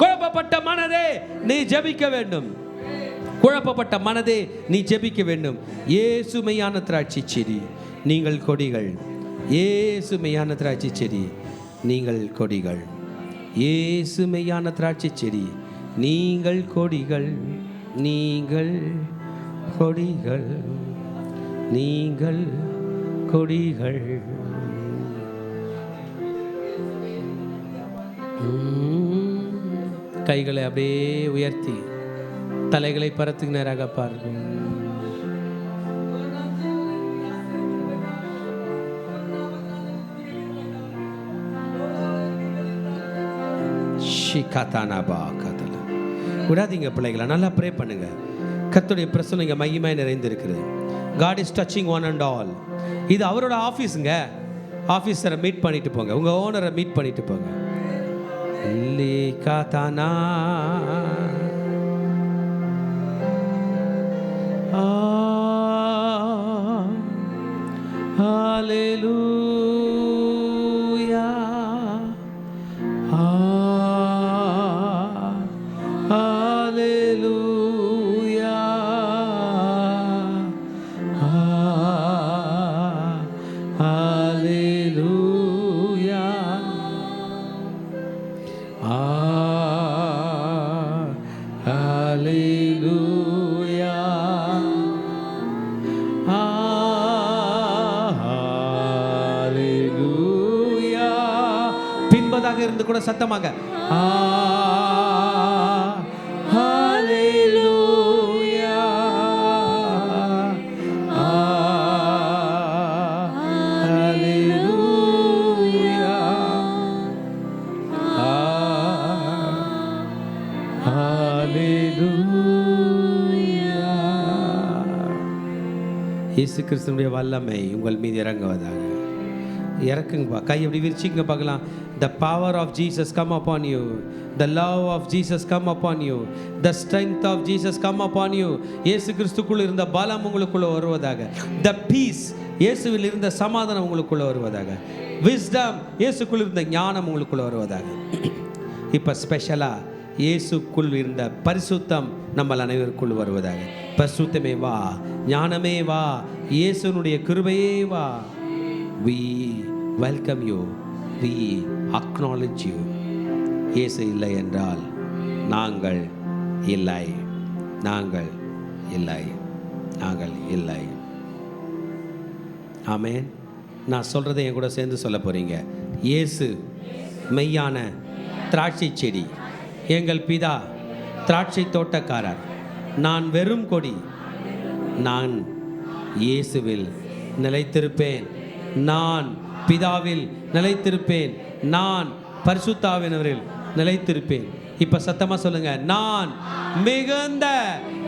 குழப்பப்பட்ட மனதே நீ ஜெபிக்க வேண்டும். குழப்பப்பட்ட மனதே நீ ஜெபிக்க வேண்டும். இயேசு மெய்யான திராட்சை செடி, நீங்கள் கொடிகள். இயேசு மெய்யான திராட்சை செடி, நீங்கள் கொடிகள். இயேசு மெய்யான திராட்சை செடி, நீங்கள் கொடிகள். நீங்கள் கொடிகள், நீங்கள் கொடிகள். கைகளை அப்படியே உயர்த்தி தலைகளை பரத்துக்கு நேராக பாருங்கள். விடாதீங்க பிள்ளைகளை, நல்லா ப்ரே பண்ணுங்க. கர்த்தருடைய பிரசன்னம் இங்கே மையமாய் நிறைந்திருக்கிறது. God is touching one and all. இது அவரோட ஆஃபீஸுங்க. ஆஃபீஸரை மீட் பண்ணிட்டு போங்க, உங்கள் ஓனரை மீட் பண்ணிட்டு போங்க. காத்தானா ஹல்லேலூயா, ஹல்லேலூயா, ஹல்லேலூயா, ஹல்லேலூயா, ஹல்லேலூயா. பின்பதாக இருந்து கூட சத்தமாக ஹல்லேலூயா, ஹல்லேலூயா, ஹல்லேலூயா. இயேசு கிறிஸ்துவினுடைய வல்லமை உங்கள் மீது இறங்குவதாக. இறக்குங்கப்பா, கை எப்படி விரிச்சிங்க பார்க்கலாம். The power of Jesus come upon you. The love of Jesus come upon you. The strength of Jesus come upon you. இயேசு கிறிஸ்துக்குள் இருந்த பலம் உங்களுக்குள்ள வருவதாக. The peace, இயேசுவில் இருந்த சமாதானம் உங்களுக்குள்ள வருவதாக. Wisdom, இயேசுக்குள் இருந்த ஞானம் உங்களுக்குள்ள வருவதாக. இப்போ ஸ்பெஷலாக இயேசுக்குள் இருந்த பரிசுத்தம் நம்ம அனைவருக்குள் வருவதாக. பரிசுத்தமே வா, ஞானமே வா, இயேசுனுடைய கிருபையே வா. We welcome you, we acknowledge you. இயேசு இல்லை என்றால் நாங்கள் இல்லை, நாங்கள் இல்லை, நாங்கள் இல்லை. ஆமென். நான் சொல்கிறதை என் கூட சேர்ந்து சொல்ல போகிறீங்க. இயேசு மெய்யான திராட்சை செடி, எங்கள் பிதா திராட்சை தோட்டக்காரர், நான் வெறும் கொடி. நான் இயேசுவில் நிலைத்திருப்பேன், நான் பிதாவில் நிலைத்திருப்பேன், நான் பரிசுத்தாவினவரில் நிலைத்திருப்பேன். இப்ப சத்தமா சொல்லுங்க, நான் மிகுந்த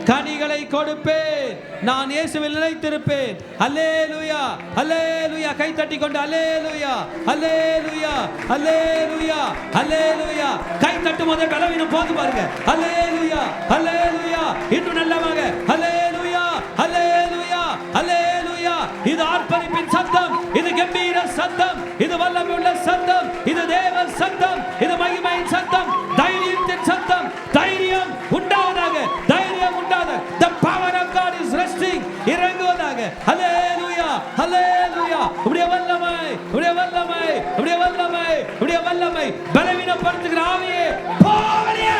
கனிகளை கொடுப்பேன், நான் இயேசுவில் நிலைத்திருப்பேன். அல்லேலூயா, அல்லேலூயா. கை தட்டி கொண்டு அல்லேலூயா, அல்லேலூயா, அல்லேலூயா, அல்லேலூயா. கை தட்டும் போதே பலவீனம் போது பாருங்க. அல்லேலூயா, அல்லேலூயா. இன்னும் நல்லவாங்க. அல்லேலூயா, அல்லேலூயா, அல்லேலூயா. இது ஆர்ப்பரிப்பின் சத்தம், இது கம்பீர சத்தம், இது வல்லமையுள்ள சத்தம், இது தேவ சத்தம், இது மகிமையின் சத்தம், தைரியத்தின் சத்தம். தைரியம் உண்டாவதாக, தைரியம் உண்டாவதாக. The power of God is resting, இறங்குவதாக. ஹல்லேலூயா, ஹல்லேலூயா. உம்முடைய வல்லமை, உம்முடைய வல்லமை, உம்முடைய வல்லமை, உம்முடைய வல்லமை. பலவீனப்படுத்துகிற ஆவியே போ வெளியே.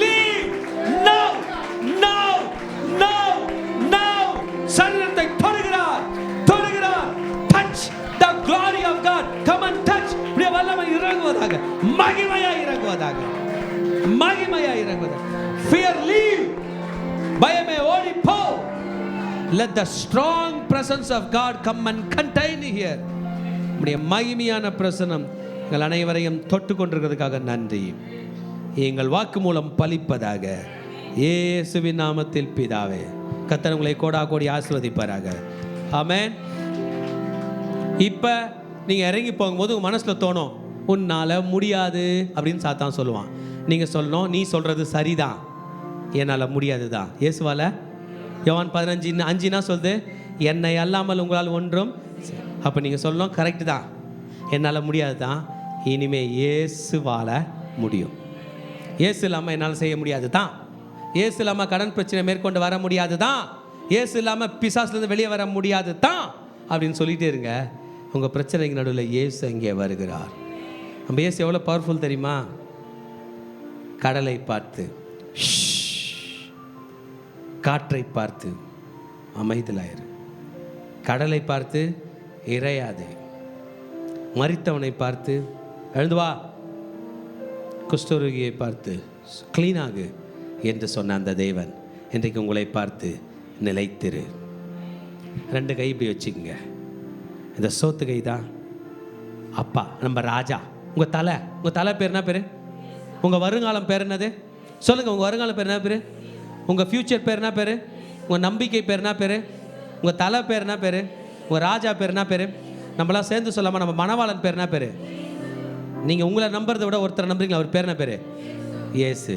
Leave now, now, now, now. சரீரத்தை தொடுகிறார், தொடுகிறார். Touch the glory of God. Come and touch. உம்முடைய வல்லமை இறங்குவதாக, மகிமையாய் இறங்குவதாக, மகிமையாய் இறங்குவதாக. Fear leave. பயமே ஓடி போ. Let the strong presence of God come and contain here. உம்முடைய மகிமையான பிரசன்னம் எங்கள் அனைவரையும் தொட்டு கொண்டிருக்கிறதுக்காக நன்றி. எங்கள் வாக்கு மூலம் பலிப்பதாக, இயேசுவின் நாமத்தில் பிதாவே. கர்த்தர் உங்களை கோடா கோடி ஆசீர்வதிப்பாராக. ஆமென். இப்போ நீங்கள் இறங்கி போகும்போது உங்கள் மனசில் தோணும், உன்னால் முடியாது அப்படின்னு சாத்தான் சொல்லுவான். நீங்கள் சொல்லணும், நீ சொல்கிறது சரிதான், என்னால் முடியாது தான். இயேசுவால் யோவான் 15:5 சொல்லுது, என்னை அல்லாமல் உங்களால் ஒன்றும். அப்போ நீங்கள் சொல்லணும், கரெக்டு தான், என்னால் முடியாது தான், இனிமேல் இயேசுவால் முடியும். இயேசு இல்லாமல் என்னால் செய்ய முடியாது தான். இயேசு இல்லாமல் கடன் பிரச்சனை மேற்கொண்டு வர முடியாது தான். இயேசு இல்லாமல் பிசாசுலேருந்து வெளியே வர முடியாது தான் அப்படின்னு சொல்லிகிட்டே இருங்க. உங்கள் பிரச்சனைக்கு நடுவில் இயேசு அங்கே வருகிறார். நம்ம இயேசு எவ்வளோ பவர்ஃபுல் தெரியுமா? கடலை பார்த்து, காற்றை பார்த்து அமைதலாயிரு. கடலை பார்த்து இறையாது, மரித்தவனை பார்த்து எழுந்து வா, குஷ்டரோகியை பார்த்து க்ளீனாகு என்று சொன்ன அந்த தேவன் இன்றைக்கு உங்களை பார்த்து நிலைத்திரு. 2 கை இப்படி வச்சுக்கோங்க. இந்த சோத்து கை தான் அப்பா, நம்ம ராஜா. உங்கள் தலை பேர் என்ன பேர்? உங்கள் வருங்காலம் பேர் என்னது? சொல்லுங்கள், உங்கள் வருங்காலம் பேர் என்ன பேர்? உங்கள் ஃப்யூச்சர் பேர் என்ன பேர்? உங்கள் நம்பிக்கை பேர் என்ன பேர்? உங்கள் தலை பேர் என்ன பேர்? உங்கள் ராஜா பேர் என்ன பேர்? நம்மளாம் சேர்ந்து சொல்லாமல் நம்ம மணவாளன் பேர் என்ன பேர்? நீங்கள் உங்களை நம்புறதை விட ஒருத்தரை நம்புறீங்களா? அவர் பேர் என்ன பேர்? இயேசு.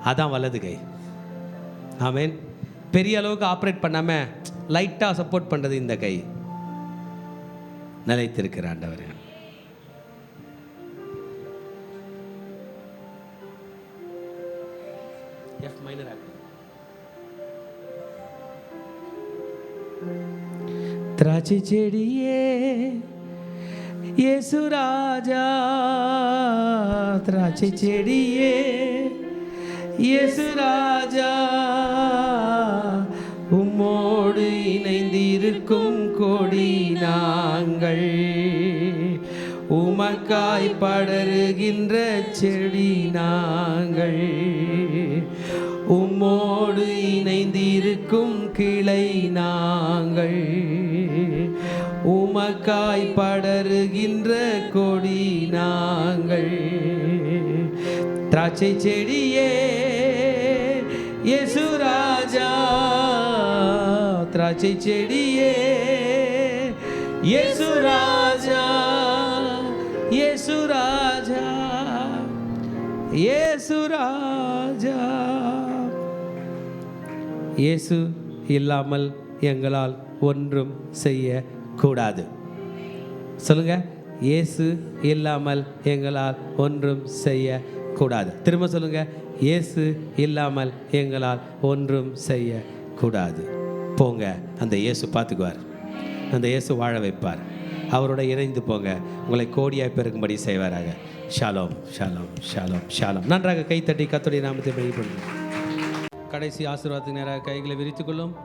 அதான் வலது கை. ஆமேன். பெரிய அளவுக்கு ஆப்ரேட் பண்ணாமல் லைட்டாக சப்போர்ட் பண்ணுறது இந்த கை. நிலைத்திருக்கிற ஆண்டவர். எஃப் மைனர் ஆக்கு. திராட்சை செடியே இயேசு ராஜா, திராட்சை செடியே இயேசு ராஜா, உம்மோடு இணைந்திருக்கும் கொடி நாங்கள், உமக்காய் படருகின்ற செடி நாங்கள், உம்மோடு இணைந்திருக்கும் கிளை நாங்கள், உமக்காய் படருகின்ற கொடி நாங்கள். திராட்சை செடியே இயேசு ராஜா, திராட்சை செடியே இயேசு ராஜா, இயேசு ராஜா, இயேசு ராஜா. இயேசு இல்லாமல் எங்களால் ஒன்றும் செய்ய கூடாது. சொல்லுங்க, இயேசு இல்லாமல் எங்களால் ஒன்றும் செய்ய கூடாது. திரும்ப சொல்லுங்க, இயேசு இல்லாமல் எங்களால் ஒன்றும் செய்ய கூடாது. போங்க, அந்த இயேசு பார்த்துக்குவார், அந்த இயேசு வாழ வைப்பார். அவரோட இணைந்து போங்க, உங்களை கோடியாய் பெருகும்படி செய்வாராக. Shalom, Shalom, Shalom, Shalom. நன்றாக கைத்தட்டி கர்த்தருடைய நாமத்தை மகிமைப்படுத்தும். கடைசி ஆசீர்வாதத்துக்கு நேராக கைகளை விரித்துக் கொள்ளும்.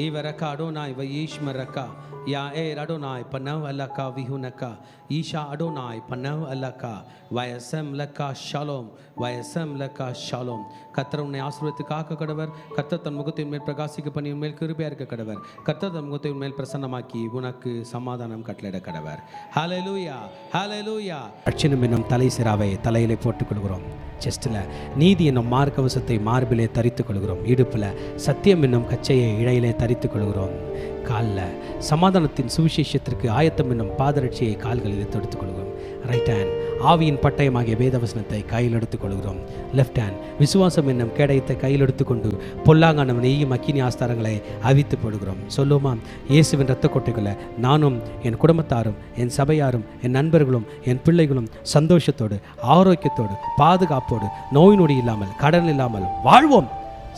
ஈவரக்கா அடோனாய் வயீஷ்மரக்கா யா ஏ அடோனாய் பன்னவ் அல்லக்கா விஹுனக்கா ஈஷா அடோனாய் பன்னவ் அல்லக்கா வயசம் லக்கா ஷாலோம், வயசம் லக்கா ஷாலோம். கர்த்தர் உன்னை ஆசீர்வதித்து காக்க கடவர். கர்த்தர் தன் முகத்தை மேல் பிரகாசிக்க பண்ணி உன்மேல் கிருபையா இருக்க கடவர். கர்த்தர் தன் முகத்தை மேல் பிரசன்னமாக்கி உனக்கு சமாதானம் கட்டளையிட கடவர். ஹல்லேலூயா, ஹல்லேலூயா. அட்சணம் என்னும் தலை சிராவை தலையிலே போட்டுக் கொள்கிறோம். செஸ்டில் நீதி என்னும் மார்க்கவசத்தை மார்பிலே தரித்துக் கொள்கிறோம். இடுப்பில் சத்தியம் என்னும் கச்சையை இழையிலே தரித்துக் கொள்கிறோம். காலில் சமாதானத்தின் சுவிசேஷத்திற்கு ஆயத்தம் என்னும் பாதரட்சியை கால்களிலே தொடுத்துக் கொள்கிறோம். ரைட் ஹேண்ட் ஆவியின் பட்டயமாகிய வேதவசனத்தை கையில் எடுத்துக் கொள்கிறோம். லெஃப்ட் ஹேண்ட் விசுவாசம் என்னும் கேடயத்தை கையில் எடுத்துக்கொண்டு பொல்லாங்கான நெய்யும் அக்கினி ஆஸ்தாரங்களை அவித்து போடுகிறோம். சொல்லுமா, இயேசுவின் இரத்த கொட்டைகளை நானும் என் குடும்பத்தாரும் என் சபையாரும் என் நண்பர்களும் என் பிள்ளைகளும் சந்தோஷத்தோடு ஆரோக்கியத்தோடு பாதுகாப்போடு நோய் நொடி இல்லாமல் கடன் இல்லாமல் வாழ்வோம்.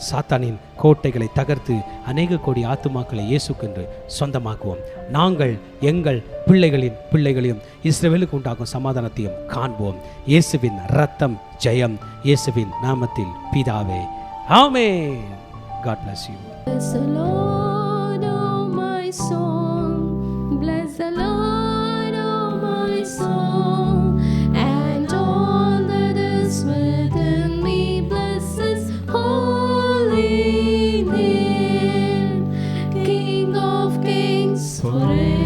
சாத்தானின் கோட்டைகளை தகர்த்து அநேக கோடி ஆத்துமாக்களை இயேசுக்கென்று சொந்தமாக்குவோம். நாங்கள் எங்கள் பிள்ளைகளின் பிள்ளைகளையும் இஸ்ரவேலுக்கு உண்டாகும் சமாதானத்தையும் காண்போம். இயேசுவின் இரத்தம் ஜெயம். இயேசுவின் நாமத்தில் பிதாவே, ஆமென். God bless you.
Bless the Lord, oh my soul. Bless the Lord, oh my soul. And all that is within me, bless His holy name. King of kings forever.